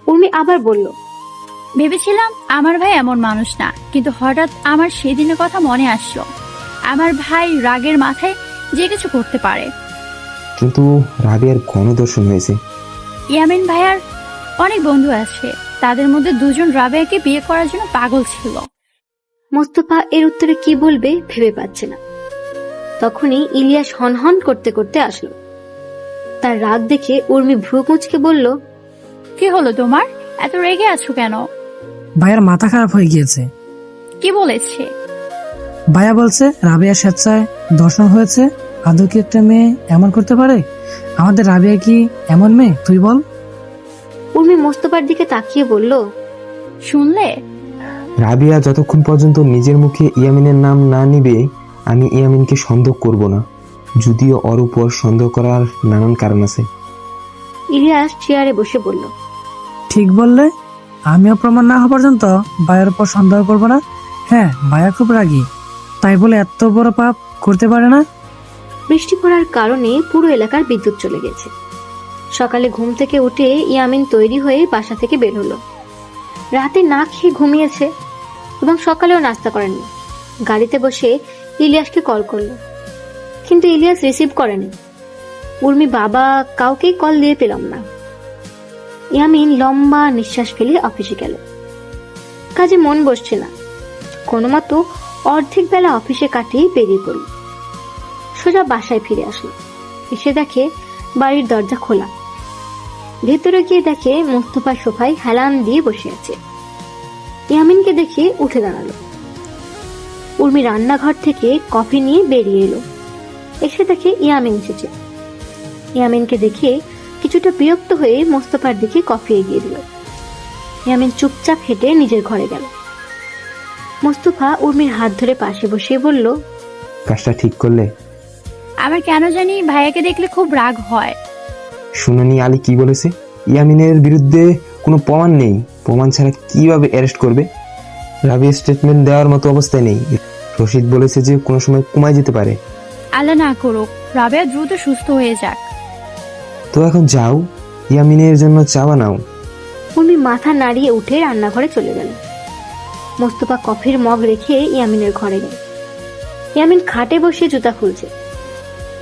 A: উর্মি আবার বলল,
C: ভেবেছিলাম আমার ভাই এমন মানুষ না, কিন্তু হঠাৎ আমার সেদিনের কথা মনে আসলো। আমার ভাই রাগের মাথায় যে কিছু করতে পারে।
E: কিন্তু রাবিয়ার গণধর্ষণ হয়েছে।
C: ইয়ামিন ভাইয়ার অনেক বন্ধু আছে, তাদের মধ্যে দুজন রাবেয়াকে বিয়ে করার জন্য পাগল ছিল।
A: মোস্তফা এর উত্তরে কি বলবে ভেবে পাচ্ছে না। তখনই ইলিয়াস হনহন করতে করতে আসলো। তার রাগ দেখে উর্মি ভ্রু কুঁচকে বলল,
C: কি হলো তোমার, এত রেগে আছো কেন?
D: ভাইয়ার মাথা খারাপ হয়ে গিয়েছে।
C: কি বলেছে?
D: ভাইয়া বলছে রাবিয়া স্বেচ্ছায় দর্শন হয়েছে। আদৌ কি একটা মেয়ে এমন করতে পারে? আমাদের রাবিয়া কি এমন মেয়ে, তুই বল?
A: উর্মি মোস্তফার দিকে তাকিয়ে বলল,
C: শুনলে?
E: রাবিয়া যতক্ষণ পর্যন্ত নিজের মুখে ইয়ামিনের নাম না নিবে আমি ইয়ামিনকে সন্দেহ করব না, যদিও ওর উপর সন্দেহ করার নানান কারণ আছে।
A: ইলিয়াস চেয়ারে বসে বলল,
D: ঠিক বললে। আমিও প্রমাণ না হওয়া পর্যন্ত ভাইয়ার উপর সন্দেহ করবো না। হ্যাঁ, ভাইয়া খুব রাগী, তাই বলে এত বড় পাপ করতে পারে না।
A: বৃষ্টি পড়ার কারণে পুরো এলাকার বিদ্যুৎ চলে গেছে। সকালে ঘুম থেকে উঠে ইয়ামিন তৈরি হয়ে বাসা থেকে বের হলো। রাতে না খেয়ে ঘুমিয়েছে এবং সকালেও নাস্তা করেনি। গাড়িতে বসে ইলিয়াসকে কল করলো, কিন্তু ইলিয়াস রিসিভ করেনি। উর্মি বাবা কাউকেই কল দিয়ে পেলাম না। ইয়ামিন লম্বা নিঃশ্বাস ফেলে অফিসে গেল। কাজে মন বসছে না। কোনো মতো অর্ধেক বেলা অফিসে কাটিয়ে বেরিয়ে পড়ল। সোজা বাসায় ফিরে আসলো। এসে দেখে বাড়ির দরজা খোলা। ভেতরে গিয়ে দেখে মোস্তফা সোফায় হেলান দিয়ে বসে আছে। ইয়ামিনকে দেখে উঠে দাঁড়ালো। উর্মি রান্নাঘর থেকে কফি নিয়ে বেরিয়ে এলো। এসে দেখে ইয়ামিন এসেছে। ইয়ামিনকে দেখে কিছুটা বিরক্ত হয়ে মোস্তফার দিকে কফি এগিয়ে দিল। ইয়ামিন চুপচাপ হেঁটে নিজের ঘরে গেল। মোস্তফা উর্মির হাত ধরে পাশে বসিয়ে বলল,
E: কাজটা ঠিক করলে?
C: আমার কেন জানি ভাইয়াকে দেখলে খুব রাগ হয়।
E: শুনানি আলী কি বলেছে? ইয়ামিনের বিরুদ্ধে কোনো প্রমাণ নেই। প্রমাণ ছাড়া কিভাবে অ্যারেস্ট করবে? রাবিয়া স্টেটমেন্ট দেওয়ার মতো অবস্থায় নেই। রশিদ বলেছে যে কোনো সময় কমায় যেতে পারে।
C: আল্লাহ না করুক রাবেয়া দ্রুত সুস্থ হয়ে যাক।
E: তো এখন যাও, ইয়ামিনের জন্য চা বানাও।
A: উর্মি মাথা নাড়িয়ে উঠে রান্নাঘরে চলে গেল। মোস্তফা কফির মগ রেখে ইয়ামিনের ঘরে গেল। ইয়ামিন খাটে বসে জুতা খুলছে।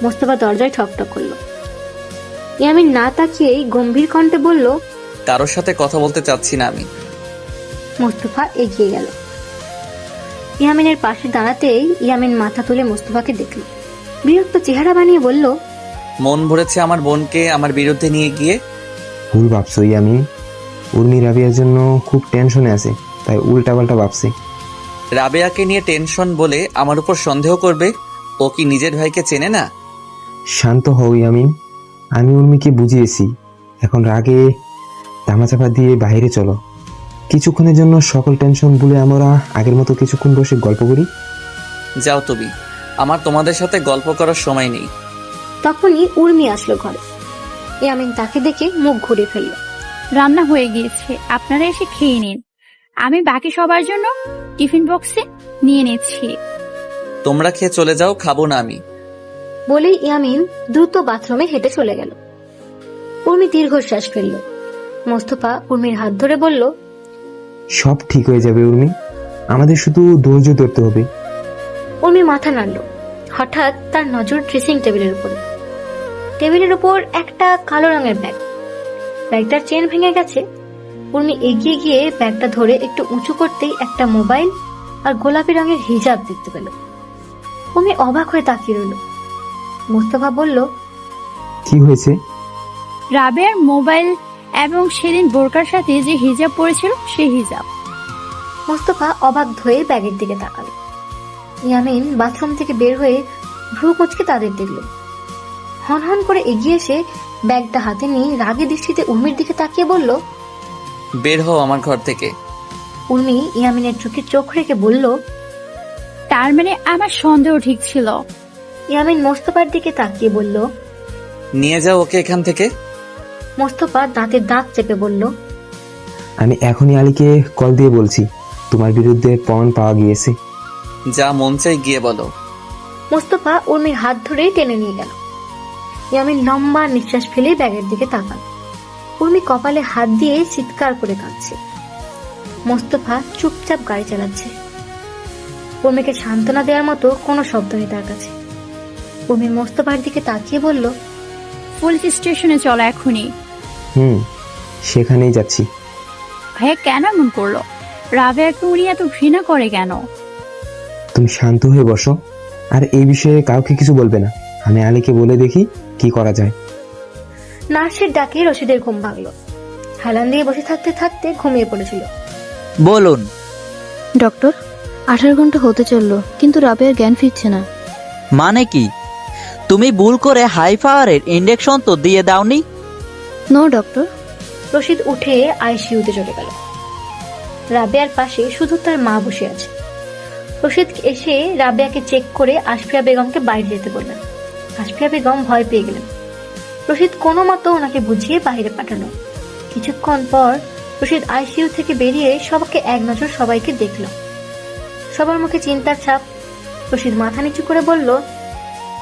A: মোস্তফা দরজায় ঠকঠক করলো। ইয়ামিন না তাকিয়েই গম্ভীর কণ্ঠে বলল,
F: কারোর সাথে কথা বলতে চাচ্ছি না আমি।
A: মোস্তফা এগিয়ে গেল। ইয়ামিনের পাশে দাঁড়াতেই ইয়ামিন মাথা তুলে মোস্তফাকে দেখল। বিরক্ত চেহারা বানিয়ে বলল,
F: মন ভরেছে আমার বোনকে আমার বিরুদ্ধে নিয়ে গিয়ে।
E: ভুল ভাবছো ইয়ামিন। উর্মি রাবিয়ার জন্য খুব টেনশনে আছে, তাই উল্টাপাল্টা ভাবছে।
F: রাবেয়াকে নিয়ে টেনশন বলে আমার উপর সন্দেহ করবে? ও কি নিজের ভাইকে চেনে না?
E: শান্ত হও ইয়ামিন, আমি উর্মিকে বুঝিয়েছি। এখন রাগে ধামাচাপা দিয়ে বাইরে চলো। কিছুক্ষণের জন্য সকল টেনশন ভুলে আমরা আগের মতো কিছুক্ষণ বসে গল্প করি।
F: যাও তুমি, আমার তোমাদের সাথে গল্প করার সময় নেই।
A: তখনই উর্মি আসলো ঘরে। ইয়ামিন তাকে দেখে মুখ ঘুরে ফেলল।
C: রান্না হয়ে গিয়েছে, আপনারা এসে খেয়ে নিন। আমি বাকি সবার জন্য টিফিন বক্সে নিয়ে নিচ্ছি।
F: তোমরা খেয়ে চলে যাও, খাবো না আমি।
A: বলেই ইয়ামিন দ্রুত বাথরুমে হেঁটে চলে গেল। উর্মি দীর্ঘশ্বাস ফেলল। মোস্তফা উর্মির হাত ধরে বলল,
E: সব ঠিক হয়ে যাবে উর্মি, আমাদের শুধু ধৈর্য ধরতে হবে।
A: উর্মি মাথা নাড়ল। হঠাৎ তার নজর ড্রেসিং টেবিলের উপরে। টেবিলের উপর একটা কালো রঙের ব্যাগ। ব্যাগটার চেন ভেঙে গেছে। উর্মি এগিয়ে গিয়ে ব্যাগটা ধরে একটু উঁচু করতেই একটা মোবাইল আর গোলাপি রঙের হিজাব দেখতে পেল। উর্মি অবাক হয়ে তাকিয়ে রইল। মোস্তফা বলল,
E: কি হয়েছে?
C: রাবেয়ার মোবাইল এবং সেদিন বোরকার সাথে যে হিজাব পরেছিল সেই হিজাব।
A: মোস্তফা অবাক হয়ে ব্যাগের দিকে তাকালো। ইয়ামিন বাথরুম থেকে বের হয়ে ভ্রু কুঁচকে তাদের দেখল। হনহন করে এগিয়ে এসে ব্যাগটা হাতে নিয়ে রাগে দৃষ্টিতে উর্মির দিকে তাকিয়ে বলল,
F: বের হও আমার ঘর থেকে।
A: উর্মি ইয়ামিনের চোখে চোখ রেখে বলল,
C: তার মানে আমার সন্দেহ ঠিক ছিল।
A: ইয়ামিন মোস্তফার দিকে তাকিয়ে বলল,
F: নিয়ে যাও ওকে এখান থেকে।
A: মোস্তফা দাঁতে দাঁত চেপে বলল,
E: আমি এখনই আলীকে কল দিয়ে বলছি তোমার বিরুদ্ধে প্রমাণ পাওয়া গিয়েছে।
F: যা মন চাই গিয়ে বলো।
A: মোস্তফা উর্মির হাত ধরে টেনে নিয়ে গেল। ইয়ামিন লম্বা নিঃশ্বাস ফেলে ব্যাগের দিকে তাকাল। উর্মি কপালে হাত দিয়ে চিৎকার করে কাঁদছে। মোস্তফা চুপচাপ গাড়ি চালাচ্ছে। উর্মিকে সান্ত্বনা দেওয়ার মতো কোনো শব্দ নেই তার কাছে। উর্মি মোস্তফার দিকে তাকিয়ে বলল,
C: পুলিশ স্টেশনে চলো এখনই।
E: সেখানেই যাচ্ছি।
C: ভাইয়া কেন এমন করলো? রাবেয়াকে উনি এত ঘৃণা করে কেন?
E: তুমি শান্ত হয়ে বসো, আর এই বিষয়ে কাউকে কিছু বলবে না। আমি আলীকে বলে দেখি কি করা যায়।
A: নার্সের ডাকে রশিদের ঘুম ভাঙলো। হেলান দিয়ে বসে থাকতে থাকতে ঘুমিয়ে পড়েছিল।
H: বলুন।
L: ডক্টর, 18 ঘন্টা হতে চললো কিন্তু রাবেয়ার জ্ঞান ফিরছে না।
H: মানে কি? তুমি ভুল করে হাই পাওয়ারের ইনজেকশন তো দিয়ে দাওনি?
L: No doctor.
A: রশিদ উঠে আইসিইউতে চলে গেল। রাবেয়ার পাশে শুধু তার মা বসে আছে। রশিদ এসে রাবেয়াকে চেক করে আশফিয়া বেগমকে বাইরে যেতে বললেন। আশফিয়া বেগম ভয় পেয়ে গেলেন। রশিদ কোনো মতো ওনাকে বুঝিয়ে বাইরে পাঠানো। কিছুক্ষণ পর রশিদ আইসিইউ থেকে বেরিয়ে সবাইকে এক নজর সবাইকে দেখল। সবার মুখে চিন্তার ছাপ। রশিদ মাথা নিচু করে বলল,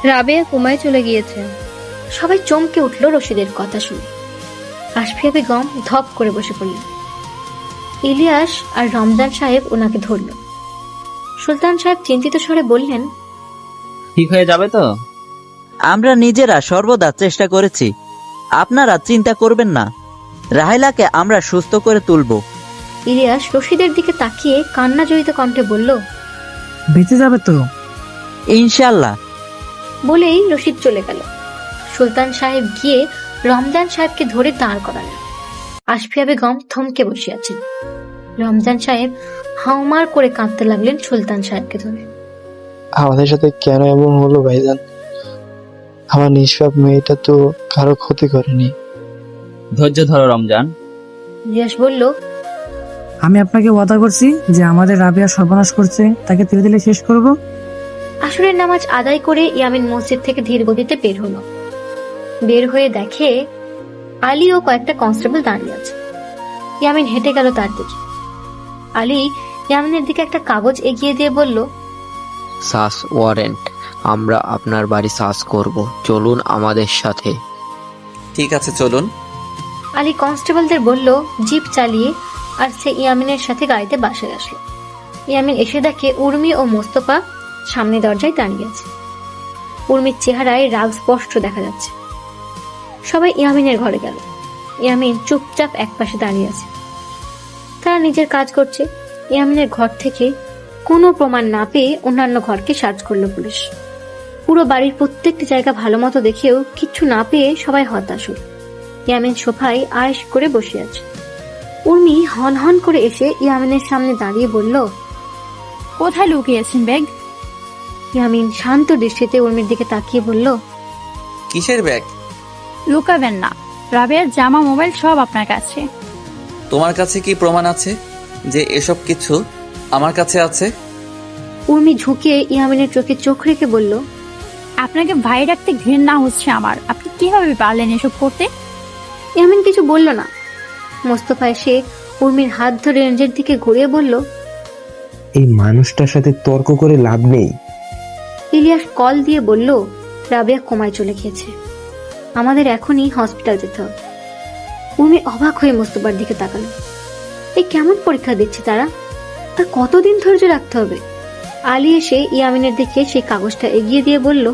L: রাবেয়া কোমায় চলে গিয়েছে।
A: সবাই চমকে উঠল রশিদের কথা শুনে। আশফিয়া বেগম ধপ করে বসে পড়লেন। ইলিয়াস আর রমজান সাহেব ওনাকে ধরল। সুলতান সাহেব চিন্তিত স্বরে বললেন,
B: ঠিক হয়ে যাবে তো?
H: আমরা নিজেরা সর্বদা চেষ্টা করেছি, আপনারা চিন্তা করবেন না। রাহেলাকে আমরা সুস্থ করে তুলব।
A: ইলিয়াস রশিদের দিকে তাকিয়ে কান্না জড়িত কণ্ঠে বলল,
D: বেঁচে যাবে তো?
H: ইনশাল্লাহ।
A: বলেই রশিদ চলে গেল। সুলতান সাহেব গিয়ে রমজান সাহেবকে ধরে দাঁড় করালেন। আশফিয়া বেগম থমকে বসে আছেন। রমজান সাহেব হাউমার করে কাঁদতে লাগলেন সুলতান সাহেবকে ধরে।
G: আমাদের সাথে কেন এমন হলো ভাইজান? আমার নিষ্পাপ মেয়েটা তো কারো ক্ষতি করেনি।
B: ধৈর্য ধরো রমজান।
A: ইলিয়াস বলল,
D: আমি আপনাকে ওয়াদা করছি যে আমাদের রাবেয়া সর্বনাশ করছে তাকে তেলে দিলে শেষ করব।
A: আসরের নামাজ আদায় করে ইয়ামিন মসজিদ থেকে ধীর গতিতে বের হলো। বের হয়ে দেখে আলী ও কয়েকটা কনস্টেবল দাঁড়িয়ে আছে। ইয়ামিন হেঁটে গেল তার দিকে। আলী ইয়ামিনের দিকে একটা কাগজ এগিয়ে দিয়ে বলল,
I: সার্চ ওয়ারেন্ট। আমরা আপনার বাড়ি সার্চ করব, চলুন আমাদের সাথে।
F: ঠিক আছে, চলুন।
A: আলী কনস্টেবলদের বলল জিপ চালিয়ে, আর সে ইয়ামিনের সাথে গাড়িতে বাসায় আসলো। ইয়ামিন এসে দেখে উর্মি ও মোস্তফা সামনে দরজায় দাঁড়িয়ে আছে। উর্মির চেহারায় রাগ স্পষ্ট দেখা যাচ্ছে। সবাই ইয়ামিনের ঘরে গেল। ইয়ামিন চুপচাপ একপাশে দাঁড়িয়ে আছে। তারা নিজের কাজ করছে। ইয়ামিনের ঘর থেকে কোনো প্রমাণ না পেয়ে অন্যান্য ঘরকে সার্চ করলো পুলিশ। পুরো বাড়ির প্রত্যেকটি জায়গা ভালো মতো দেখেও কিচ্ছু না পেয়ে সবাই হতাশ হল। ইয়ামিন সোফায় আয়েশ করে বসে আছে। উর্মি হন হন করে এসে ইয়ামিনের সামনে দাঁড়িয়ে বলল,
C: কোথায় লুকিয়েছেন ব্যাগ?
A: ইয়ামিন শান্ত দৃষ্টিতে উর্মির দিকে তাকিয়ে বলল,
F: কিসের ব্যাগ?
C: লুকাবেন না, রাবেয়ার জামা, মোবাইল সব আপনার কাছে।
F: তোমার কাছে কি প্রমাণ আছে যে এসব কিছু আমার কাছে আছে?
A: উর্মি ঝুঁকিয়ে ইয়ামিনের চোখে চোখ রেখে বলল,
C: আপনাকে ভাই ডাকতে ঘৃণা হচ্ছে আমার। আপনি কিভাবে পারলেন এসব করতে?
A: ইয়ামিন কিছু বলল না। মোস্তফা এসে উর্মির হাত ধরে নিজের দিকে ঘুরিয়ে বলল,
E: এই মানুষটার সাথে তর্ক করে লাভ নেই।
A: ইলিয়াস কল দিয়ে বলল, রাবেয়া কোমায় চলে গিয়েছে, আমাদের এখনই হসপিটাল যেতে হবে। উর্মি অবাক হয়ে মোস্তফার দিকে তাকালো। এই কেমন পরীক্ষা দিচ্ছে তারা? আর কতদিন ধৈর্য রাখতে হবে? আলী এসে ইয়ামিনের দিকে সেই কাগজটা এগিয়ে দিয়ে বলল,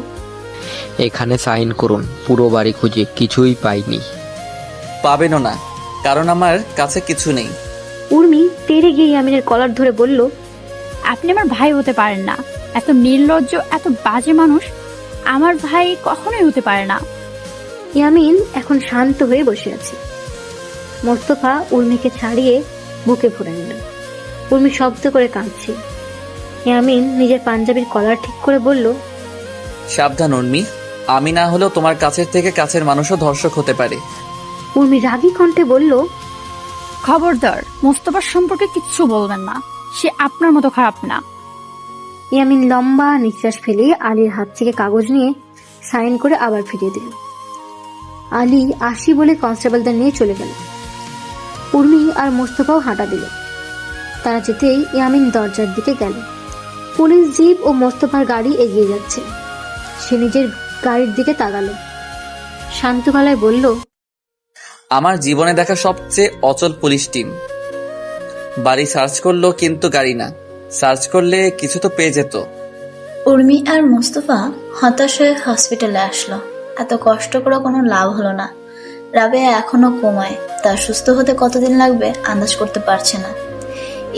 I: এখানে সাইন করুন। পুরো বাড়ি খুঁজে কিছুই পাইনি।
F: পাবেনও না, কারণ আমার কাছে কিছু নেই।
A: উর্মি তেড়ে গিয়ে ইয়ামিনের কলার ধরে বলল,
C: আপনি আমার ভাই হতে পারেন না। এত নির্লজ্জ, এত বাজে মানুষ আমার ভাই কখনোই হতে পারে না।
A: ইয়ামিন এখন শান্ত হয়ে বসে আছে। মোস্তফা উর্মিকে ছাড়িয়ে বুকে ভরে নিল। উর্মি শব্দ করে কাঁদছে। ইয়ামিন নিজের পাঞ্জাবির কলার ঠিক করে বলল,
F: সাবধান উর্মি, আমি না হলেও তোমার কাছের থেকে কাছের মানুষও ধর্ষক হতে পারে।
A: উর্মি রাগী কণ্ঠে বলল,
C: খবরদার, মোস্তফার সম্পর্কে কিচ্ছু বলবেন না। সে আপনার মতো খারাপ না।
A: ইয়ামিন লম্বা নিঃশ্বাস ফেলে আলীর হাত থেকে কাগজ নিয়ে সাইন করে আবার ফিরিয়ে দিল। আলী আসি বলে কনস্টেবলদের নিয়ে চলে গেল। উর্মি আর মোস্তফাও হাঁটা দিল। তারা যেতেই ইয়ামিন দরজার দিকে গেল। পুলিশ জিপ ও মোস্তফার গাড়ি এগিয়ে যাচ্ছে। সে নিজের গাড়ির দিকে তাকালো। শান্ত গলায় বলল,
F: আমার জীবনে দেখা সবচেয়ে অচল পুলিশ টিম। বাড়ি সার্চ করলো কিন্তু গাড়ি না। সার্চ করলে কিছু তো পেয়ে যেত।
M: উর্মি আর মোস্তফা হতাশ হয়ে হসপিটালে আসলো। এত কষ্ট করে কোনো লাভ হলো না। রাবেয়া এখনো কোমায়, তার সুস্থ হতে কতদিন লাগবে আন্দাজ করতে পারছে না।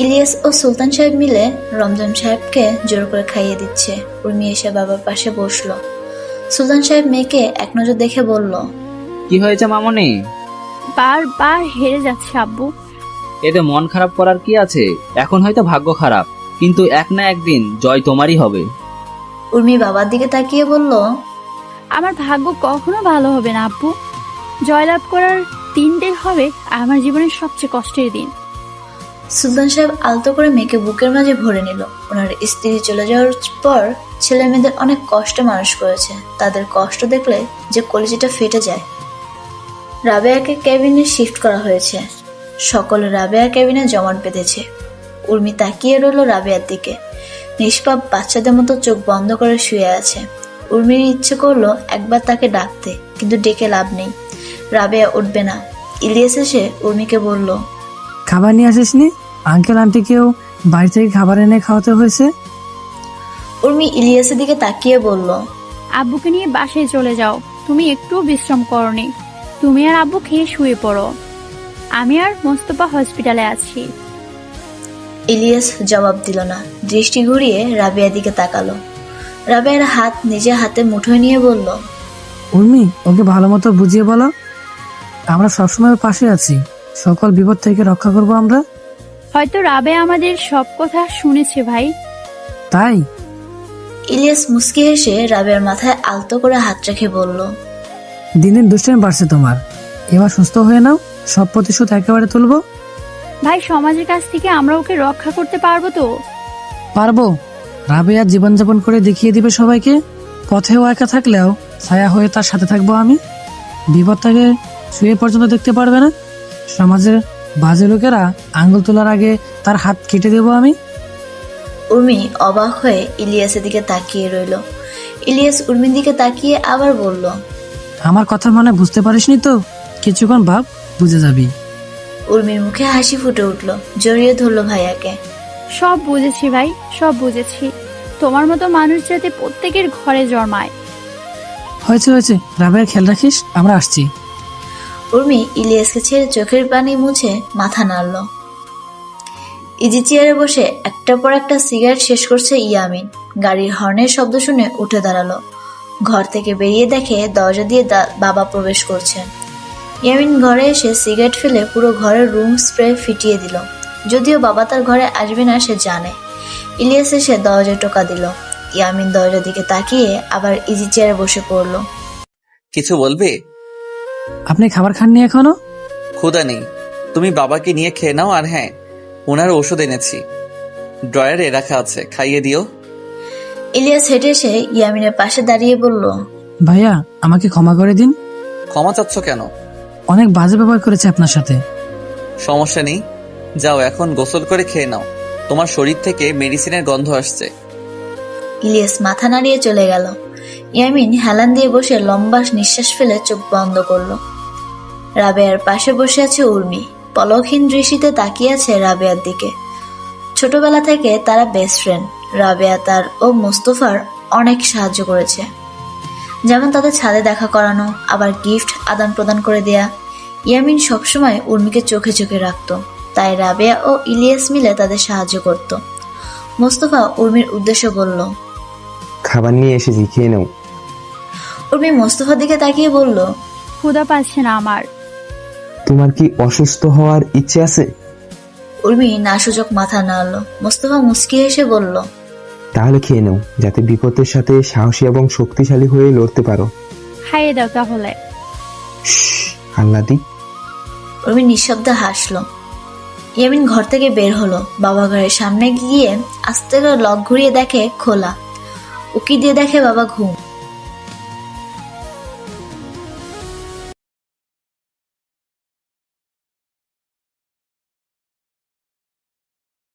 M: ইলিয়াস ও সুলতান সাহেব মিলে রমজান সাহেবকে জোর করে খাইয়ে দিচ্ছে। উর্মি এসে বাবার পাশে বসলো। সুলতান সাহেব মেয়েকে এক নজর দেখে বলল,
B: কি হয়েছে মামনি?
C: বারবার হেরে যাচ্ছে আব্বু।
B: এতে মন খারাপ করার কি আছে? এখন হয়তো ভাগ্য খারাপ, কিন্তু এক না একদিন জয় তোমারই হবে।
M: উর্মি বাবার দিকে তাকিয়ে বলল,
C: আমার ভাগ্য কখনো ভালো হবে না আব্বু। জয়লাভ করার দিনটাই হবে আমার জীবনের সবচেয়ে কষ্টের দিন।
M: সুলতান সাহেব আলতো করে মেয়েকে বুকের মাঝে ভরে নিল। ওনার স্ত্রী চলে যাওয়ার পর ছেলে মেয়েদের অনেক কষ্টে মানুষ করেছে, তাদের কষ্ট দেখলে যে কলিজাটা ফেটে যায়। রাবেয়াকে কেবিনে শিফট করা হয়েছে। সকলে রাবেয়া কেবিনে জমাট বেঁধেছে। উর্মি তাকিয়ে রইল রাবেয়ার দিকে। নিষ্পাপ বাচ্চাদের মতো চোখ বন্ধ করে শুয়ে আছে। উর্মির ইচ্ছে করলো একবার তাকে ডাকতে, কিন্তু ডেকে লাভ নেই। রাবেয়া উঠবে না। ইলিয়াস এসে উর্মিকে বলল,
D: খাবার নিয়ে আসিসনি? আঙ্কেল আন্টিকেও বাড়ি থেকে খাবার এনে খাওয়াতে হয়েছে।
M: উর্মি ইলিয়াসের দিকে তাকিয়ে বলল,
C: আব্বুকে নিয়ে বাসায় চলে যাও, তুমি একটু বিশ্রাম করনি। তুমি আর আব্বু খেয়ে শুয়ে পড়ো, আমি আর মোস্তফা হসপিটালে আছি।
M: ইলিয়াস জবাব দিল না। দৃষ্টি ঘুরিয়ে রাবেয়ার দিকে তাকালো। রাবেয়ার হাত নিজের হাতে মুঠোয় নিয়ে বলল,
D: উর্মি, ওকে ভালো মতো বুঝিয়ে বলো, আমরা সবসময় ওর পাশে আছি, সকল বিপদ থেকে রক্ষা করব আমরা।
C: হয়তো রাবে আমাদের সব কথা শুনেছে ভাই।
D: তাই?
M: ইলিয়াস মুস্কি হেসে রাবেয়ার মাথায় আলতো করে হাত রেখে বলল,
D: দিন দিন দুষ্টামি বাড়ছে তোমার, এবার সুস্থ হয়ে নাও, সব প্রতিশোধ একেবারে তুলবো।
C: ভাই, সমাজের কাছ থেকে আমরা ওকে রক্ষা করতে পারবো তো?
D: পারবো। রাবেয়া জীবনযাপন করে দেখিয়ে দিবে সবাইকে। পথেও একা থাকলেও ছায়া হয়ে তার সাথে থাকবো আমি। বিপদ তাকে শুয়ে পর্যন্ত দেখতে পারবে না। সমাজের বাজে লোকেরা আঙ্গুল তোলার আগে তার হাত কেটে দেবো আমি।
M: উর্মি অবাক হয়ে ইলিয়াসের দিকে তাকিয়ে রইল। ইলিয়াস উর্মির দিকে তাকিয়ে আবার বলল,
D: আমার কথা মানে বুঝতে পারিসনি তো? কিছুক্ষণ ভাব, বুঝে যাবি।
M: উর্মির মুখে হাসি ফুটে উঠল। জড়িয়ে ধরল ভাইয়াকে।
C: সব বুঝেছি ভাই, সব বুঝেছি। তোমার মতো মানুষ যাতে প্রত্যেকের ঘরে জন্মায়।
D: হয়েছে হয়েছে, রাবেয়ার খেয়াল রাখিস, আমরা আসছি।
M: উর্মি ইলিয়াসকে ছেড়ে চোখের পানি মুছে মাথা নাড়ল। ইজি চেয়ারে বসে একটার পর একটা সিগারেট শেষ করছে ইয়ামিন। গাড়ির হর্নের শব্দ শুনে উঠে দাঁড়ালো। ঘর থেকে বেরিয়ে দেখে দরজা দিয়ে বাবা প্রবেশ করছে। ইয়ামিন ঘরে এসে সিগারেট ফেলে পুরো ঘরের রুম স্প্রে ফিটিয়ে দিল। যদিও বাবা তার ঘরে আসবে না সে জানে। ইলিয়াস এসে দরজায় টোকা দিল। ইয়ামিন দরজার দিকে তাকিয়ে আবার ইজি চেয়ারে বসে পড়ল।
F: কিছু বলবে?
D: আপনি খাবার খাননি এখনো?
F: ক্ষুধা নেই, তুমি বাবাকে নিয়ে খেয়ে নাও। আর হ্যাঁ, ওনার ওষুধ এনেছি, ড্রয়ারে রাখা আছে, খাইয়ে দিও।
M: ইলিয়াস হেঁটে এসে ইয়ামিনের পাশে দাঁড়িয়ে বলল,
D: ভাইয়া, আমাকে ক্ষমা করে দিন।
F: ক্ষমা চাচ্ছ কেন?
D: অনেক বাজে ব্যবহার করেছে আপনার সাথে।
F: সমস্যা নেই, যাও এখন গোসল করে খেয়ে নাও, তোমার শরীর থেকে মেডিসিনের গন্ধ আসছে।
M: ইলিয়াস মাথা নাড়িয়ে চলে গেল। ইয়ামিন হেলান দিয়ে বসে লম্বা নিঃশ্বাস ফেলে চোখ বন্ধ করলো। রাবেয়ার পাশে বসে আছে উর্মি। পলকহীন দৃষ্টিতে তাকিয়ে আছে রাবেয়ার দিকে। ছোটবেলা থেকে তারা বেস্ট ফ্রেন্ড। রাবেয়া তার ও মোস্তফার অনেক সাহায্য করেছে, যেমন তাদের ছাদে দেখা করানো, আবার গিফট আদান প্রদান করে দেয়া। ইয়ামিন সবসময় উর্মিকে চোখে চোখে রাখত, তাই রাবেয়া ও ইলিয়াস মিলে তাদের সাহায্য করত। মোস্তফা উর্মির উদ্দেশ্যে বলল,
E: খাবার নিয়ে এসেছি, খেয়ে নাও।
M: উর্মি মোস্তফার দিকে তাকিয়ে বলল,
C: ক্ষুধা পাচ্ছে না আমার।
E: তোমার কি অসুস্থ হওয়ার ইচ্ছে আছে?
M: উর্মি নাসূচক মাথা নাড়ল। মোস্তফা মুস্কি হেসে বলল,
E: তাহলে খেয়ে নাও, যাতে বিপদের সাথে সাহসী এবং শক্তিশালী হয়ে লড়তে পারো।
C: খাইয়ে দাও তাহলে।
E: আল্লাদি।
M: উর্মি নিঃশব্দে হাসল। ইয়ামিন ঘর থেকে বের হলো। বাবা ঘরের সামনে গিয়ে আস্তে করে লক ঘুরিয়ে দেখে খোলা। উকি দিয়ে দেখে বাবা ঘুম।